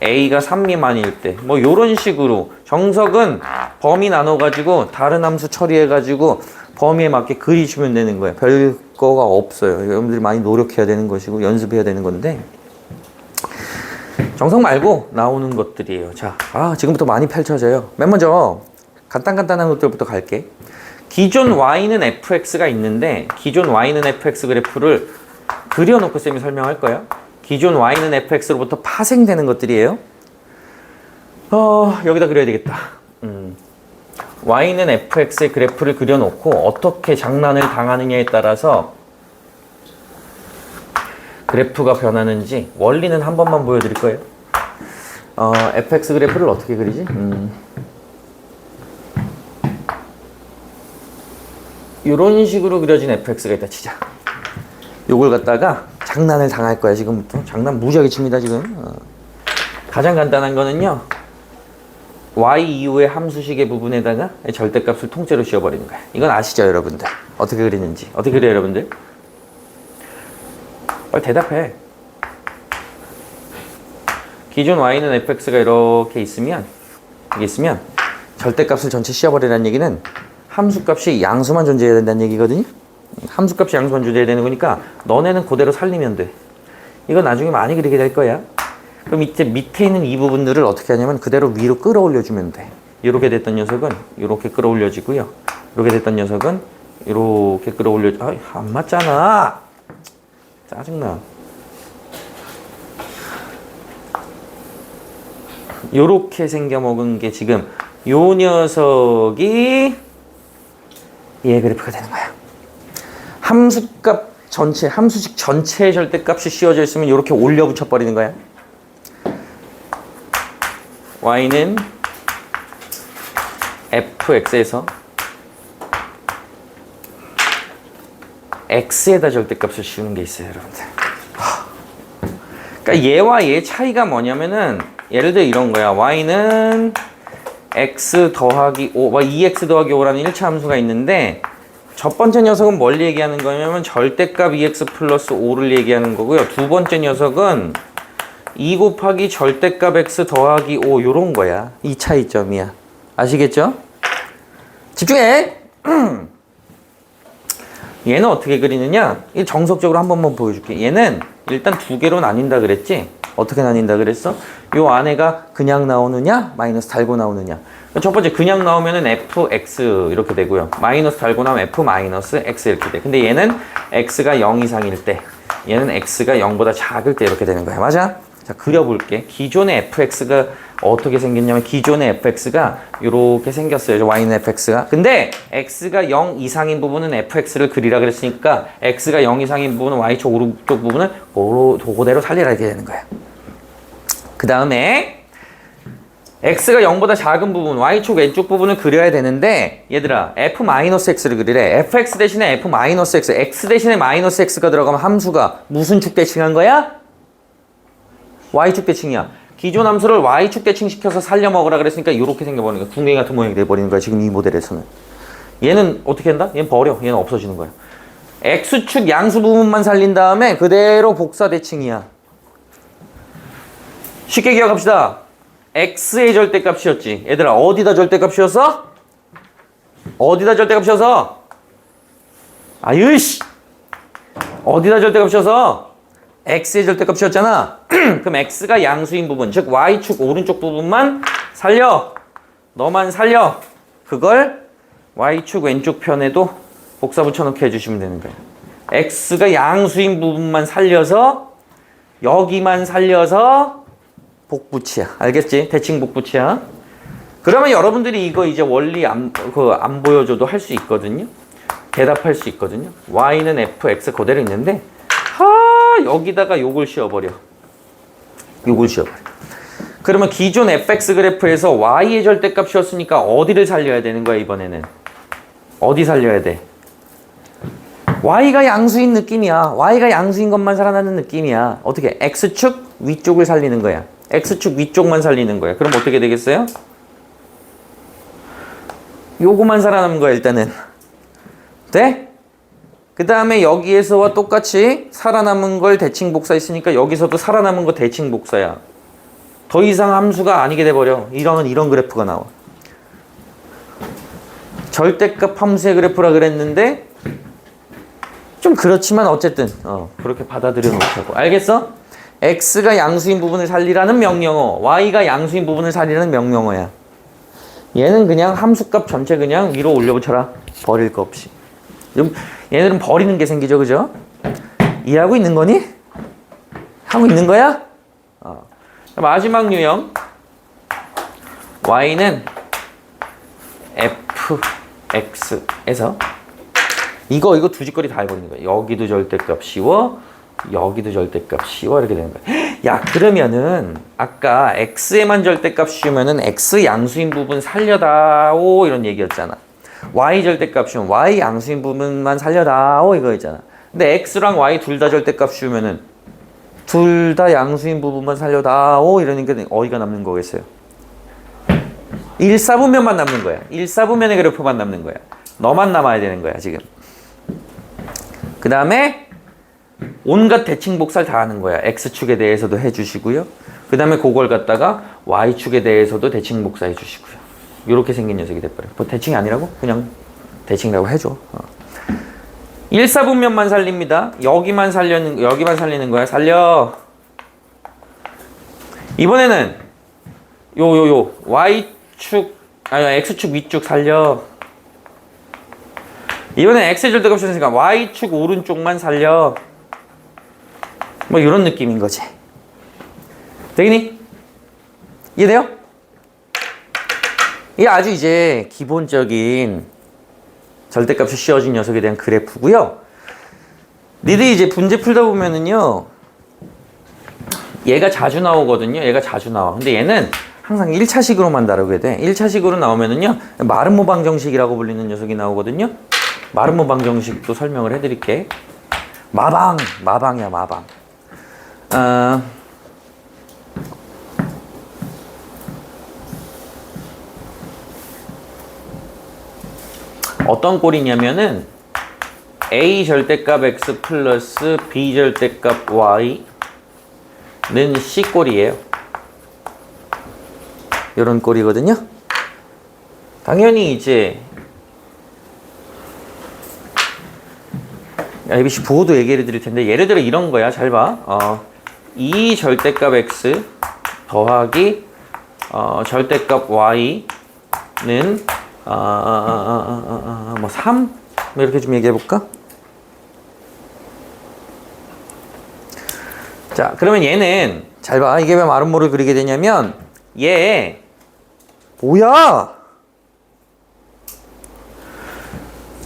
a가 3 미만일 때, 뭐 요런 식으로. 정석은 범위 나눠가지고 다른 함수 처리해가지고 범위에 맞게 그리시면 되는 거예요. 별 거가 없어요. 여러분들이 많이 노력해야 되는 것이고 연습해야 되는 건데, 정석 말고 나오는 것들이에요. 자, 지금부터 많이 펼쳐져요. 맨 먼저 간단한 것들부터 갈게. 기존 y는 fx가 있는데 기존 y는 fx 그래프를 그려놓고 쌤이 설명할 거예요. 기존 y는 fx로부터 파생되는 것들이에요. 여기다 그려야 되겠다. y는 fx의 그래프를 그려놓고 어떻게 장난을 당하느냐에 따라서 그래프가 변하는지 원리는 한 번만 보여드릴 거예요. fx 그래프를 어떻게 그리지? 이런 식으로 그려진 fx가 있다 치자. 요걸 갖다가 장난을 당할 거야. 지금부터 장난 무지하게 칩니다 지금. 가장 간단한 거는요, y 이후의 함수식의 부분에다가 절대값을 통째로 씌워버리는 거야. 이건 아시죠 여러분들? 어떻게 그리는지. 어떻게 그려요 여러분들? 빨리 대답해. 기존 y는 fx가 이렇게 있으면, 이게 있으면 절대값을 전체 씌워버리라는 얘기는 함수값이 양수만 존재해야 된다는 얘기거든요. 함수값이 양수만 존재해야 되는 거니까 너네는 그대로 살리면 돼. 이거 나중에 많이 그리게 될 거야. 그럼 밑에 있는 이 부분들을 어떻게 하냐면 그대로 위로 끌어올려주면 돼. 이렇게 됐던 녀석은 이렇게 끌어올려지고요. 이렇게 됐던 녀석은 이렇게 안 맞잖아. 짜증나. 요렇게 생겨먹은 게 지금 요 녀석이 얘 그래프가 되는 거야. 함수값 전체, 함수식 전체의 절대값이 씌워져 있으면 이렇게 올려 붙여버리는 거야. y는 fx에서 x에다 절대값을 씌우는 게 있어요, 여러분들. 그러니까 얘와 얘의 차이가 뭐냐면은, 예를 들어 이런 거야. y는 x 더하기 5, 2x 더하기 5라는 1차 함수가 있는데, 첫 번째 녀석은 뭘 얘기하는 거냐면 절대값 2x 플러스 5를 얘기하는 거고요. 두 번째 녀석은 2 곱하기 절대값 x 더하기 5 요런 거야. 이 차이점이야. 아시겠죠? 집중해! 얘는 어떻게 그리느냐? 이 정석적으로 한 번만 보여줄게. 얘는 일단 두 개로 나뉜다 그랬지? 어떻게 나뉜다 그랬어? 요 안에가 그냥 나오느냐? 마이너스 달고 나오느냐? 첫 번째 그냥 나오면은 fx 이렇게 되고요. 마이너스 달고 나오면 f 마이너스 x 이렇게 돼. 근데 얘는 x가 0 이상일 때, 얘는 x가 0보다 작을 때 이렇게 되는 거야. 맞아? 자, 그려볼게. 기존의 fx가 어떻게 생겼냐면 기존의 fx가 이렇게 생겼어요. y는 fx가. 근데 x가 0 이상인 부분은 fx를 그리라 그랬으니까 x가 0 이상인 부분은 y축 오른쪽 부분을 그대로 살리라 이렇게 되는 거야. 그 다음에 x가 0보다 작은 부분, y축 왼쪽 부분을 그려야 되는데 얘들아 f-x를 그리래. fx 대신에 f-x, x 대신에 마이너스 x가 들어가면 함수가 무슨 축 대칭한 거야? y축 대칭이야. 기존 함수를 y축 대칭 시켜서 살려 먹으라 그랬으니까 이렇게 생겨버리는 거야. 궁뎅이 같은 모양이 돼버리는 거야. 지금 이 모델에서는. 얘는 어떻게 한다? 얘는 버려. 얘는 없어지는 거야. x축 양수 부분만 살린 다음에 그대로 복사 대칭이야. 쉽게 기억합시다. x의 절대값이었지. 얘들아 어디다 절대값이었어? 어디다 절대값이었어? 아유씨 어디다 절대값이었어? x의 절대값이었잖아. 그럼 x가 양수인 부분, 즉 y축 오른쪽 부분만 살려. 너만 살려. 그걸 y축 왼쪽 편에도 복사 붙여넣기 해주시면 되는 거야. x가 양수인 부분만 살려서 여기만 살려서 복붙이야. 알겠지? 대칭 복붙이야. 그러면 여러분들이 이거 이제 원리 안 보여줘도 할 수 있거든요. 대답할 수 있거든요. y는 fx 그대로 있는데 여기다가 요걸 씌워버려. 요걸 씌워버려. 그러면 기존 fx 그래프에서 y의 절대값이었으니까 어디를 살려야 되는 거야 이번에는? 어디 살려야 돼? y가 양수인 느낌이야. y가 양수인 것만 살아나는 느낌이야. 어떻게? x축 위쪽을 살리는 거야. x축 위쪽만 살리는 거야. 그럼 어떻게 되겠어요? 요거만 살아남는 거야 일단은. 돼? 그 다음에 여기에서와 똑같이 살아남은 걸 대칭 복사했으니까 여기서도 살아남은 거 대칭 복사야. 더 이상 함수가 아니게 돼버려. 이런 그래프가 나와. 절대값 함수의 그래프라 그랬는데 좀 그렇지만 어쨌든 그렇게 받아들여 놓자고. 알겠어? x가 양수인 부분을 살리라는 명령어, y가 양수인 부분을 살리라는 명령어야. 얘는 그냥 함수값 전체 그냥 위로 올려붙여라. 버릴 거 없이. 얘네들은 버리는 게 생기죠, 그죠? 이해하고 있는 거니? 하고 있는 거야? 마지막 유형. y는 fx에서 이거 두 짓거리 다 해버리는 거야. 여기도 절대값 씌워, 여기도 절대값 씌워 이렇게 되는 거야. 야 그러면은 아까 x에만 절대값 씌우면은 x 양수인 부분 살려다오 이런 얘기였잖아. y 절대값 씌우면 y 양수인 부분만 살려다오 이거였잖아. 근데 x랑 y 둘 다 절대값 씌우면은 둘 다 양수인 부분만 살려다오 이러니까 어디가 남는 거겠어요? 1사분면만 남는 거야. 1사분면의 그래프만 남는 거야. 너만 남아야 되는 거야 지금. 그 다음에 온갖 대칭 복사를 다 하는 거야. x축에 대해서도 해주시고요. 그 다음에 그걸 갖다가 y축에 대해서도 대칭 복사해 주시고요. 이렇게 생긴 녀석이 돼버려. 뭐 대칭이 아니라고? 그냥 대칭이라고 해줘. 1사분면만 살립니다. 여기만 살리는 거야. 살려. 이번에는 x축 위쪽 살려. 이번엔 x의 절대값이 있으니까 y축 오른쪽만 살려. 뭐 이런 느낌인 거지. 되겠니? 이해돼요? 이게 아주 이제 기본적인 절대값이 씌워진 녀석에 대한 그래프고요. 니들이 이제 문제 풀다 보면은요, 얘가 자주 나오거든요. 얘가 자주 나와. 근데 얘는 항상 1차식으로만 다루게 돼. 1차식으로 나오면은요, 마름모 방정식이라고 불리는 녀석이 나오거든요. 마름모 방정식도 설명을 해드릴게. 마방이야, 마방. 어떤 꼴이냐면은 a 절대값 x 플러스 b 절대값 y는 c 꼴이에요. 이런 꼴이거든요. 당연히 이제 ABC 보고도 얘기를 드릴 텐데 예를 들어 이런 거야. 잘 봐. 2 절대값 x 더하기 절대값 y는 뭐 3? 이렇게 좀 얘기해 볼까? 자, 그러면 얘는 잘 봐. 이게 왜 마름모를 그리게 되냐면 얘 뭐야?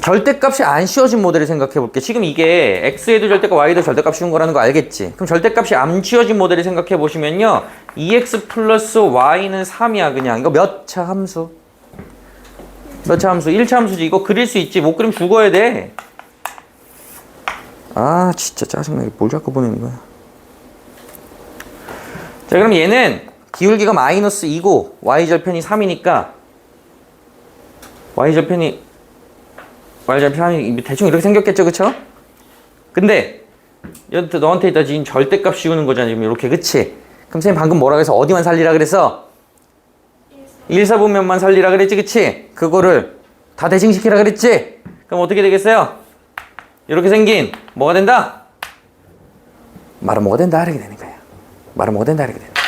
절대값이 안 씌워진 모델을 생각해 볼게. 지금 이게 x에도 절대값, y도 절대값 씌운 거라는 거 알겠지? 그럼 절대값이 안 씌워진 모델을 생각해 보시면요. 2x 플러스 y는 3이야 그냥. 이거 몇 차 함수? 몇 차 함수? 1차 함수지. 이거 그릴 수 있지. 못 그리면 죽어야 돼. 아 진짜 짜증나게 뭘 자꾸 보내는 거야. 자 그럼 얘는 기울기가 마이너스 2고 y절편이 3이니까 y절편이 대충 이렇게 생겼겠죠, 그쵸? 근데 너한테 있다 지금 절대값 씌우는 거잖아 지금 이렇게, 그치? 그럼 선생님 방금 뭐라 그래서 어디만 살리라 그랬어? 1사분면만 살리라 그랬지, 그치? 그거를 다 대칭시키라 그랬지? 그럼 어떻게 되겠어요? 이렇게 생긴 뭐가 된다? 말은 뭐가 된다 이렇게 되는 거예요. 말은 뭐가 된다 이렇게 된다.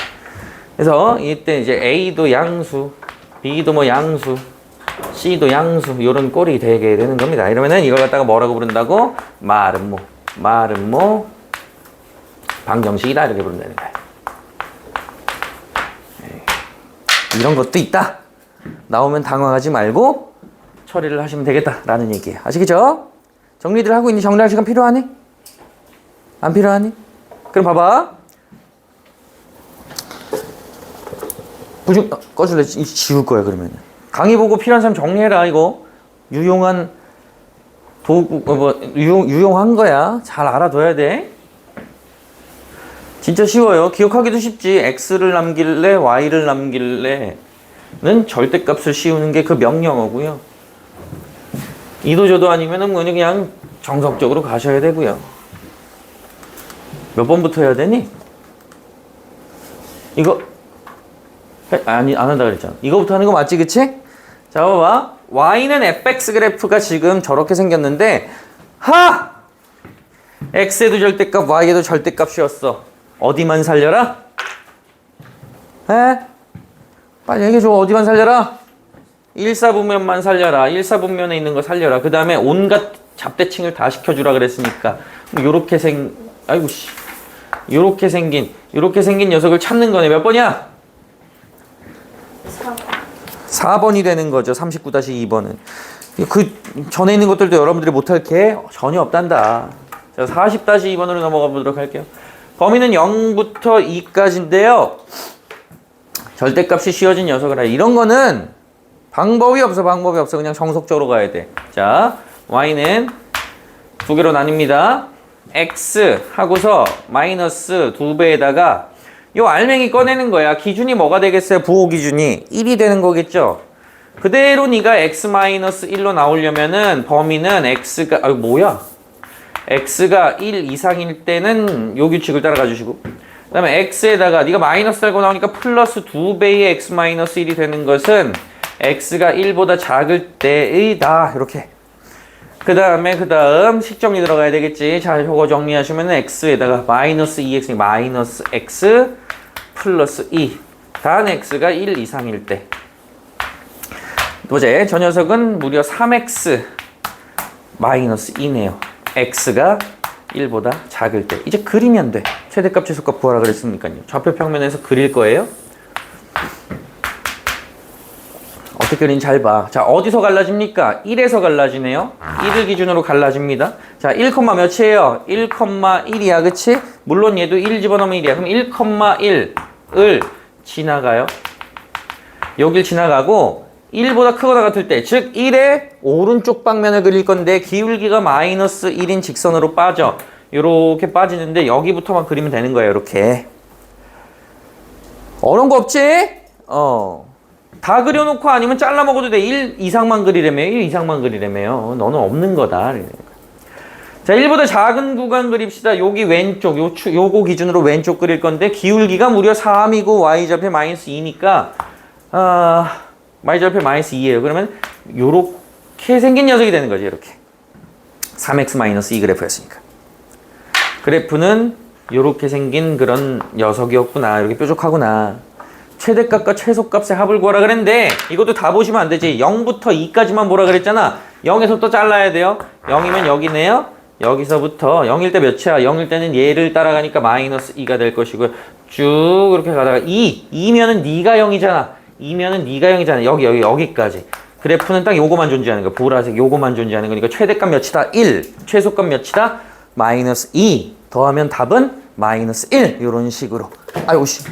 그래서 이때 이제 A도 양수, B도 뭐 양수, C도 양수, 이런 꼴이 되게 되는 겁니다. 이러면은 이걸 갖다가 뭐라고 부른다고? 마름모 방정식이다 이렇게 부른다는 거예요. 이런 것도 있다. 나오면 당황하지 말고 처리를 하시면 되겠다라는 얘기예요. 아시겠죠? 정리들 하고 있니? 정리할 시간 필요하니? 안 필요하니? 그럼 봐봐. 부중 꺼줄래? 지울 거야 그러면. 강의 보고 필요한 사람 정리해라. 이거 유용한 도구 유용한 거야. 잘 알아둬야 돼. 진짜 쉬워요. 기억하기도 쉽지. x를 남길래 y를 남길래는 절대값을 씌우는 게 그 명령어고요. 이도저도 아니면은 그냥 정석적으로 가셔야 되고요. 몇 번부터 해야 되니? 이거 아니 안 한다 그랬잖아. 이거부터 하는 거 맞지, 그치? 자 봐봐. y는 fx 그래프가 지금 저렇게 생겼는데 x에도 절대값 y에도 절대값이었어. 어디만 살려라? 에? 빨리 얘기해줘. 어디만 살려라? 1사분면만 살려라. 1사분면에 있는 거 살려라. 그 다음에 온갖 잡대칭을 다 시켜주라 그랬으니까 요렇게 요렇게 생긴 녀석을 찾는 거네. 몇 번이야? 4번이 되는 거죠. 39-2번은. 그 전에 있는 것들도 여러분들이 못할 게 전혀 없단다. 자, 40-2번으로 넘어가 보도록 할게요. 범위는 0부터 2까지인데요. 절대값이 씌워진 녀석을 해. 이런 거는 방법이 없어. 그냥 정석적으로 가야 돼. 자, y는 두 개로 나뉩니다. x 하고서 마이너스 2배에다가 요 알맹이 꺼내는 거야. 기준이 뭐가 되겠어요? 부호 기준이 1이 되는 거겠죠? 그대로 네가 x-1로 나오려면은 범위는 x가 x가 1 이상일 때는 요 규칙을 따라가 주시고, 그 다음에 x에다가 네가 마이너스 달고 나오니까 플러스 2배의 x-1이 되는 것은 x가 1보다 작을 때이다. 이렇게. 그 다음 식정리 들어가야 되겠지. 자, 이거 정리하시면은 x에다가 마이너스 2x, 마이너스 x 플러스 2 단 x가 1 이상일 때. 보자. 저 녀석은 무려 3x 마이너스 2네요. x가 1보다 작을 때. 이제 그리면 돼. 최대값, 최소값 구하라 그랬으니까요. 좌표 평면에서 그릴 거예요. 어떻게 그린지 잘 봐. 자, 어디서 갈라집니까? 1에서 갈라지네요. 1을 기준으로 갈라집니다. 자, 1, 몇이에요? 1,1이야, 그치? 물론 얘도 1 집어넣으면 1이야. 그럼 1,1을 지나가요. 여길 지나가고 1보다 크거나 같을 때, 즉 1의 오른쪽 방면을 그릴 건데 기울기가 마이너스 1인 직선으로 빠져. 요렇게 빠지는데 여기부터만 그리면 되는 거예요. 이렇게. 어려운 거 없지? 다 그려놓고 아니면 잘라 먹어도 돼. 1 이상만 그리려면 1 이상만 그리려면 너는 없는 거다. 자, 1보다 작은 구간 그립시다. 여기 왼쪽, 요거 기준으로 왼쪽 그릴 건데 기울기가 무려 3이고 y좌표 마이너스 2니까 y좌표 마이너스 2예요. 그러면 요렇게 생긴 녀석이 되는 거지. 이렇게 3x 마이너스 2 그래프였으니까. 그래프는 요렇게 생긴 그런 녀석이었구나. 이렇게 뾰족하구나. 최대값과 최소값의 합을 구하라 그랬는데 이것도 다 보시면 안 되지. 0부터 2까지만 보라 그랬잖아. 0에서 또 잘라야 돼요. 0이면 여기네요. 여기서부터 0일 때 몇이야? 0일 때는 얘를 따라가니까 마이너스 2가 될 것이고요. 쭉 이렇게 가다가 2면은 네가 0이잖아. 2면은 네가 0이잖아. 여기까지. 그래프는 딱 요거만 존재하는 거야. 보라색 요거만 존재하는 거니까 최대값 몇이다? 1. 최소값 몇이다? 마이너스 2. 더하면 답은 마이너스 1. 이런 식으로. 아이고 씨.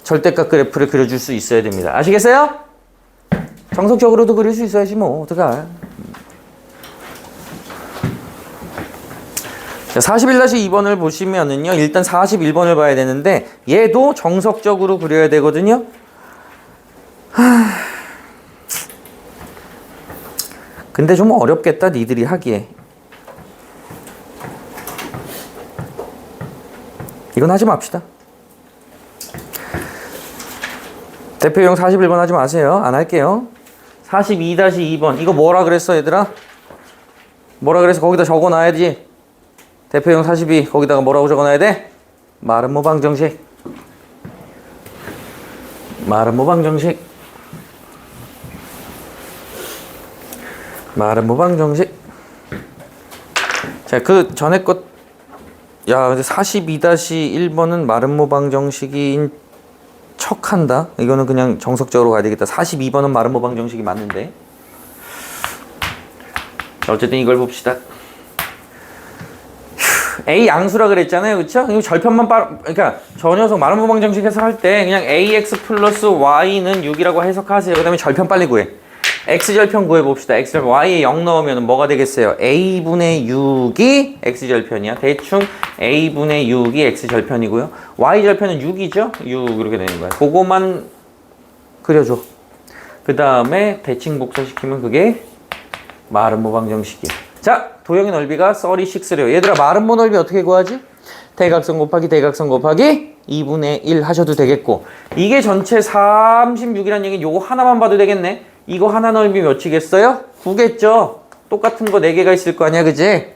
절대값 그래프를 그려줄 수 있어야 됩니다. 아시겠어요? 정석적으로도 그릴 수 있어야지 뭐 어떡할. 자, 41-2번을 보시면은요. 일단 41번을 봐야 되는데 얘도 정석적으로 그려야 되거든요. 근데 좀 어렵겠다 니들이 하기에. 이건 하지 맙시다. 대표용 41번 하지 마세요. 안 할게요. 42-2번 이거 뭐라 그랬어 얘들아? 뭐라 그래서 거기다 적어놔야지. 대표용 42 거기다가 뭐라고 적어놔야 돼? 마름모 방정식. 마름모 방정식. 마름모 방정식. 자, 그 전에 것. 야, 근데 42-1번은 마름모 방정식인 척한다. 이거는 그냥 정석적으로 가야 되겠다. 42번은 마름모 방정식이 맞는데. 자, 어쨌든 이걸 봅시다. A 양수라 그랬잖아요, 그렇죠? 이거 절편만 그러니까 저 녀석 마름모 방정식 해석할 때 그냥 ax 플러스 y는 6이라고 해석하세요. 그다음에 절편 빨리 구해. x절편 구해봅시다. x절편 y에 0 넣으면 뭐가 되겠어요? a분의 6이 x절편이야. 대충 a분의 6이 x절편이고요. y절편은 6이죠? 6 이렇게 되는 거야. 그거만 그려줘. 그 다음에 대칭 복사시키면 그게 마름모 방정식이야. 자, 도형의 넓이가 36래요. 얘들아, 마름모 넓이 어떻게 구하지? 대각선 곱하기 대각선 곱하기 2분의 1 하셔도 되겠고, 이게 전체 36이라는 얘기는 요거 하나만 봐도 되겠네. 이거 하나 넓이 몇이겠어요? 9겠죠? 똑같은 거 4개가 있을 거 아니야, 그지?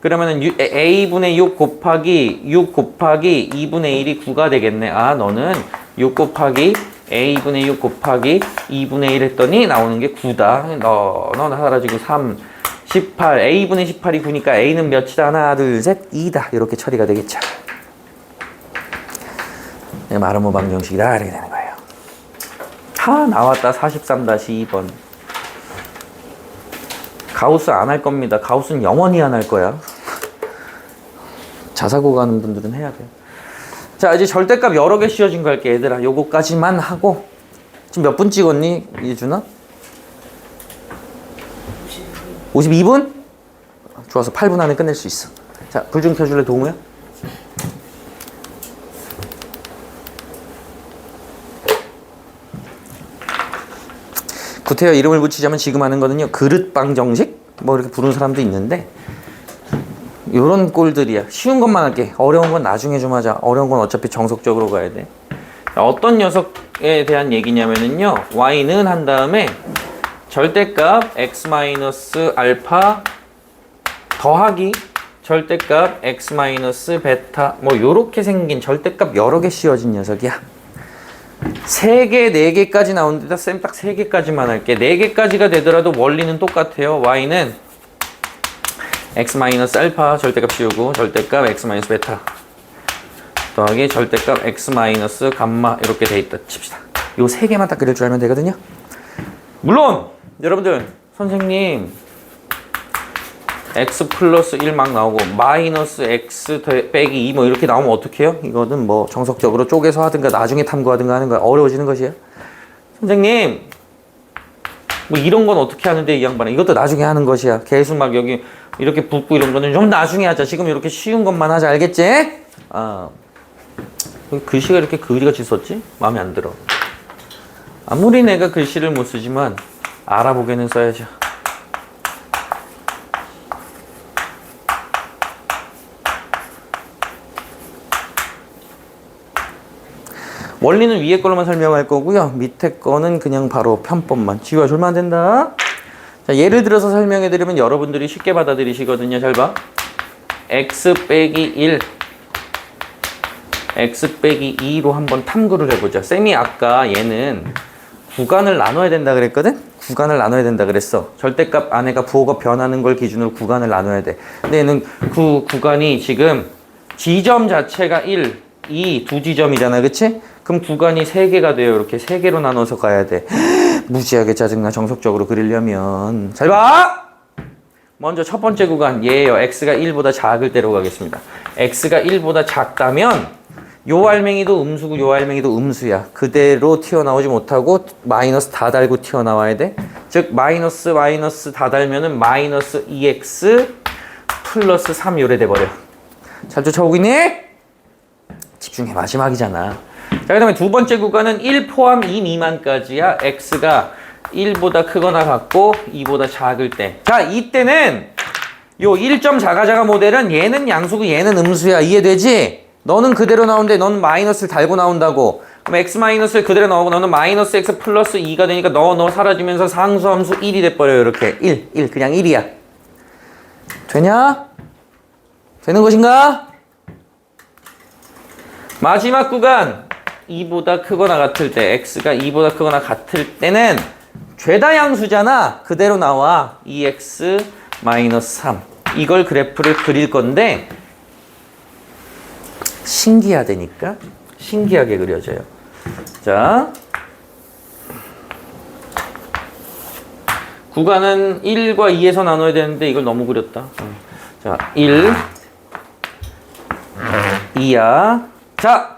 그러면은 a분의 6 곱하기 6 곱하기 2분의 1이 9가 되겠네. 아, 너는 6 곱하기 a분의 6 곱하기 2분의 1 했더니 나오는 게 9다. 너는 사라지고 3, 18, a분의 18이 9니까 a는 몇이다? 하나, 둘, 셋, 2다. 이렇게 처리가 되겠죠. 마름모 방정식이다. 이렇게 되는 거예요. 나왔다. 43-2번. 가우스 안 할 겁니다. 가우스는 영원히 안 할 거야. 자사고 가는 분들은 해야 돼요. 자, 이제 절대값 여러 개 씌워진 거 할게. 얘들아, 요거까지만 하고. 지금 몇 분 찍었니, 이준아? 52분? 좋아서 8분 안에 끝낼 수 있어. 자, 불 좀 켜줄래, 동우야? 구태여 이름을 붙이자면 지금 하는 거는요, 그릇방 정식? 뭐 이렇게 부르는 사람도 있는데, 요런 꼴들이야. 쉬운 것만 할게. 어려운 건 나중에 좀 하자. 어려운 건 어차피 정석적으로 가야 돼. 어떤 녀석에 대한 얘기냐면은요, y는 한 다음에 절대값 x-알파 더하기 절대값 x-베타 뭐 요렇게 생긴 절대값 여러 개 씌워진 녀석이야. 3개, 4개까지 나오는데 쌤 딱 3개까지만 할게. 4개까지가 되더라도 원리는 똑같아요. y는 x-알파 절대값 씌우고 절대값 x-베타 더하기 절대값 x-감마 이렇게 돼 있다 칩시다. 요 3개만 딱 그릴 줄 알면 되거든요. 물론 여러분들 선생님 x 플러스 1 막 나오고 마이너스 x 빼기 2 뭐 이렇게 나오면 어떡해요? 이거는 뭐 정석적으로 쪼개서 하든가 나중에 탐구하든가 하는 거 어려워지는 것이에요. 선생님 뭐 이런 건 어떻게 하는데 이 양반은 이것도 나중에 하는 것이야. 계속 막 여기 이렇게 붙고 이런 거는 좀 나중에 하자. 지금 이렇게 쉬운 것만 하자. 알겠지? 아, 글씨가 이렇게 그리같이 썼지? 마음에 안 들어. 아무리 내가 글씨를 못 쓰지만 알아보게는 써야죠. 원리는 위에 걸로만 설명할 거고요. 밑에 거는 그냥 바로 편법만. 지우야 졸면 안 된다. 자, 예를 들어서 설명해 드리면 여러분들이 쉽게 받아들이시거든요. 잘 봐. x 빼기 1 x 빼기 2로 한번 탐구를 해보자. 쌤이 아까 얘는 구간을 나눠야 된다 그랬거든? 구간을 나눠야 된다 그랬어. 절대값 안에가 부호가 변하는 걸 기준으로 구간을 나눠야 돼. 근데 얘는 그 구간이 지금 지점 자체가 1, 2, 두 지점이잖아. 그치? 그럼 구간이 3개가 돼요. 이렇게 3개로 나눠서 가야 돼. 무지하게 짜증나. 정석적으로 그리려면. 잘 봐! 먼저 첫 번째 구간 얘예요. x가 1보다 작을 때로 가겠습니다. x가 1보다 작다면 요 알맹이도 음수고 요 알맹이도 음수야. 그대로 튀어나오지 못하고 마이너스 다 달고 튀어나와야 돼. 즉 마이너스 다 달면은 마이너스 2x 플러스 3 요래 돼버려. 잘 쫓아오고 있니? 집중해. 마지막이잖아. 자, 그 다음에 두 번째 구간은 1 포함 2 미만까지야. x가 1보다 크거나 같고 2보다 작을 때. 자, 이때는 요 1점 자가 모델은 얘는 양수고 얘는 음수야. 이해되지? 너는 그대로 나오는데 너는 마이너스를 달고 나온다고. 그럼 x 마이너스를 그대로 나오고 너는 마이너스 x 플러스 2가 되니까 너 사라지면서 상수함수 1이 돼버려요. 이렇게 1 그냥 1이야. 되냐? 되는 것인가? 마지막 구간 2보다 크거나 같을 때 x가 2보다 크거나 같을 때는 죄다 양수잖아. 그대로 나와. 2x 마이너스 3. 이걸 그래프를 그릴 건데 신기하다니까? 신기하게 그려져요. 자, 구간은 1과 2에서 나눠야 되는데 이걸 너무 그렸다. 자, 1, 2야. 자,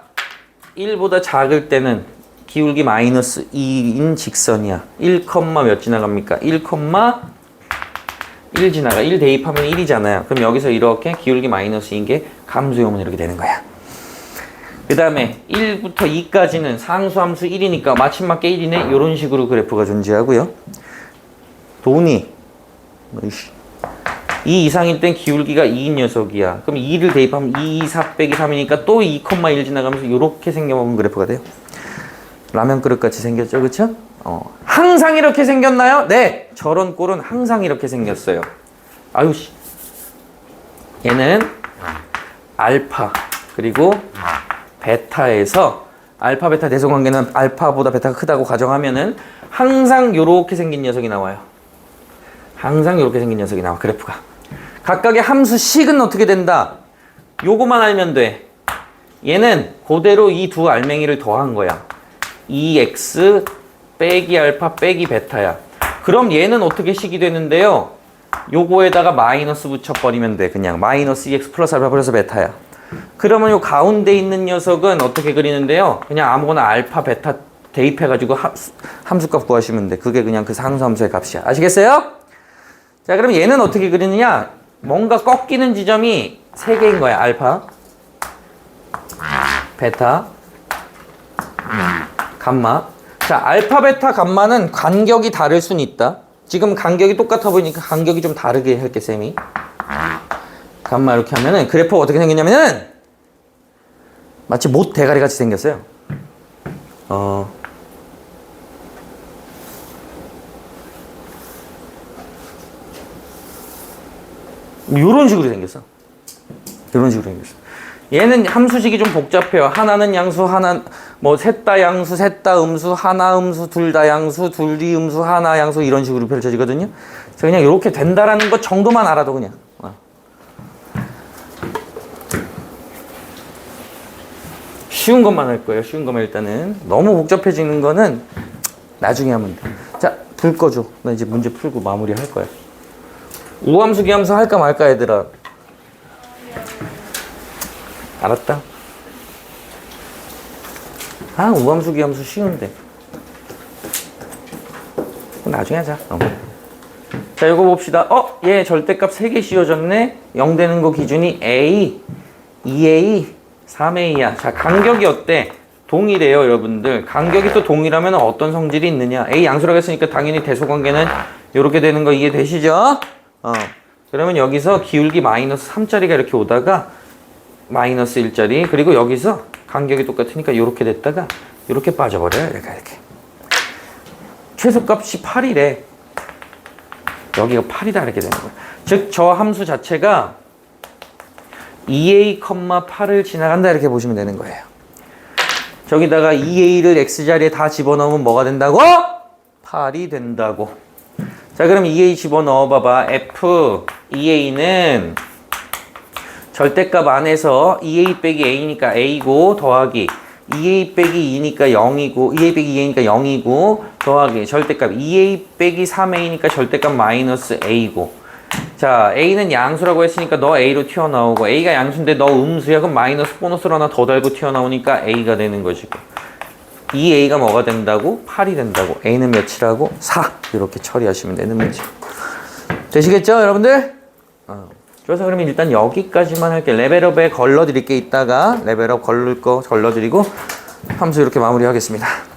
1보다 작을 때는 기울기 마이너스 2인 직선이야. 1, 몇 지나갑니까? 1, 1 지나가. 1 대입하면 1이잖아요. 그럼 여기서 이렇게 기울기 마이너스 2인 게 감소요면 이렇게 되는 거야. 그 다음에 1부터 2까지는 상수함수 1이니까 마침맞게 1이네. 이런 식으로 그래프가 존재하고요. 돈이 2 이상일 땐 기울기가 2인 녀석이야. 그럼 2를 대입하면 2, 4 빼기 3이니까 또 2,1 지나가면서 이렇게 생겨먹은 그래프가 돼요. 라면 그릇 같이 생겼죠, 그쵸? 항상 이렇게 생겼나요? 네, 저런 꼴은 항상 이렇게 생겼어요. 아유 씨. 얘는 알파 그리고 베타에서 알파 베타 대소관계는 알파보다 베타가 크다고 가정하면은 항상 요렇게 생긴 녀석이 나와요. 항상 요렇게 생긴 녀석이 나와. 그래프가. 각각의 함수식은 어떻게 된다? 요거만 알면 돼. 얘는 그대로 이 두 알맹이를 더한 거야. 2x 빼기 알파 빼기 베타야. 그럼 얘는 어떻게 식이 되는데요? 요거에다가 마이너스 붙여버리면 돼. 그냥 마이너스 2x 플러스 알파 플러스 베타야. 그러면 요 가운데 있는 녀석은 어떻게 그리는데요? 그냥 아무거나 알파 베타 대입해가지고 함수값 구하시면 돼. 그게 그냥 그 상수함수의 값이야. 아시겠어요? 자, 그럼 얘는 어떻게 그리느냐? 뭔가 꺾이는 지점이 3개인 거야. 알파, 베타, 감마. 자, 알파, 베타, 감마는 간격이 다를 수는 있다. 지금 간격이 똑같아 보이니까 간격이 좀 다르게 할게, 쌤이. 감마 이렇게 하면은 그래프가 어떻게 생겼냐면은 마치 못 대가리 같이 생겼어요. 요런 식으로 생겼어. 요런 식으로 생겼어. 얘는 함수식이 좀 복잡해요. 하나는 양수, 하나 뭐 셋 다 양수, 셋 다 음수, 하나 음수, 둘 다 양수, 둘이 음수, 하나 양수 이런 식으로 펼쳐지거든요. 그래서 그냥 이렇게 된다라는 것 정도만 알아도 그냥. 쉬운 것만 할 거예요. 쉬운 것만 일단은. 너무 복잡해지는 거는 나중에 하면 돼. 자, 불 꺼줘. 나 이제 문제 풀고 마무리 할 거야. 우함수, 기함수 할까 말까 얘들아. 알았다. 우함수, 기함수 쉬운데. 나중에 하자. 자, 이거 봅시다. 얘 절대값 3개 씌워졌네. 0 되는 거 기준이 A, 2A, 3A야. 자, 간격이 어때? 동일해요, 여러분들. 간격이 또 동일하면 어떤 성질이 있느냐? A 양수라고 했으니까 당연히 대소관계는 이렇게 되는 거 이해되시죠? 그러면 여기서 기울기 마이너스 3짜리가 이렇게 오다가 마이너스 1짜리, 그리고 여기서 간격이 똑같으니까 이렇게 됐다가 이렇게 빠져버려요. 이렇게. 최소값이 8이래. 여기가 8이다 이렇게 되는 거예요. 즉, 저 함수 자체가 2a,8을 지나간다 이렇게 보시면 되는 거예요. 저기다가 2a를 x자리에 다 집어넣으면 뭐가 된다고? 8이 된다고. 자, 그럼 2a 집어넣어 봐봐. f 2a는 절대값 안에서 2a 빼기 a니까 a고 더하기 2a 빼기 2니까 0이고 2a 빼기 2a니까 0이고 더하기 절대값 2a 빼기 3a니까 절대값 마이너스 a고. 자, a는 양수라고 했으니까 너 a로 튀어나오고 a가 양수인데 너 음수야. 그럼 마이너스 보너스로 하나 더 달고 튀어나오니까 a가 되는 것이고 2a가 뭐가 된다고? 8이 된다고. a는 몇이라고? 4. 이렇게 처리하시면 되는 문제. 되시겠죠, 여러분들? 그래서 그러면 일단 여기까지만 할게요. 레벨업에 걸러드릴 게 있다가 레벨업 걸릴 거 걸러드리고 함수 이렇게 마무리하겠습니다.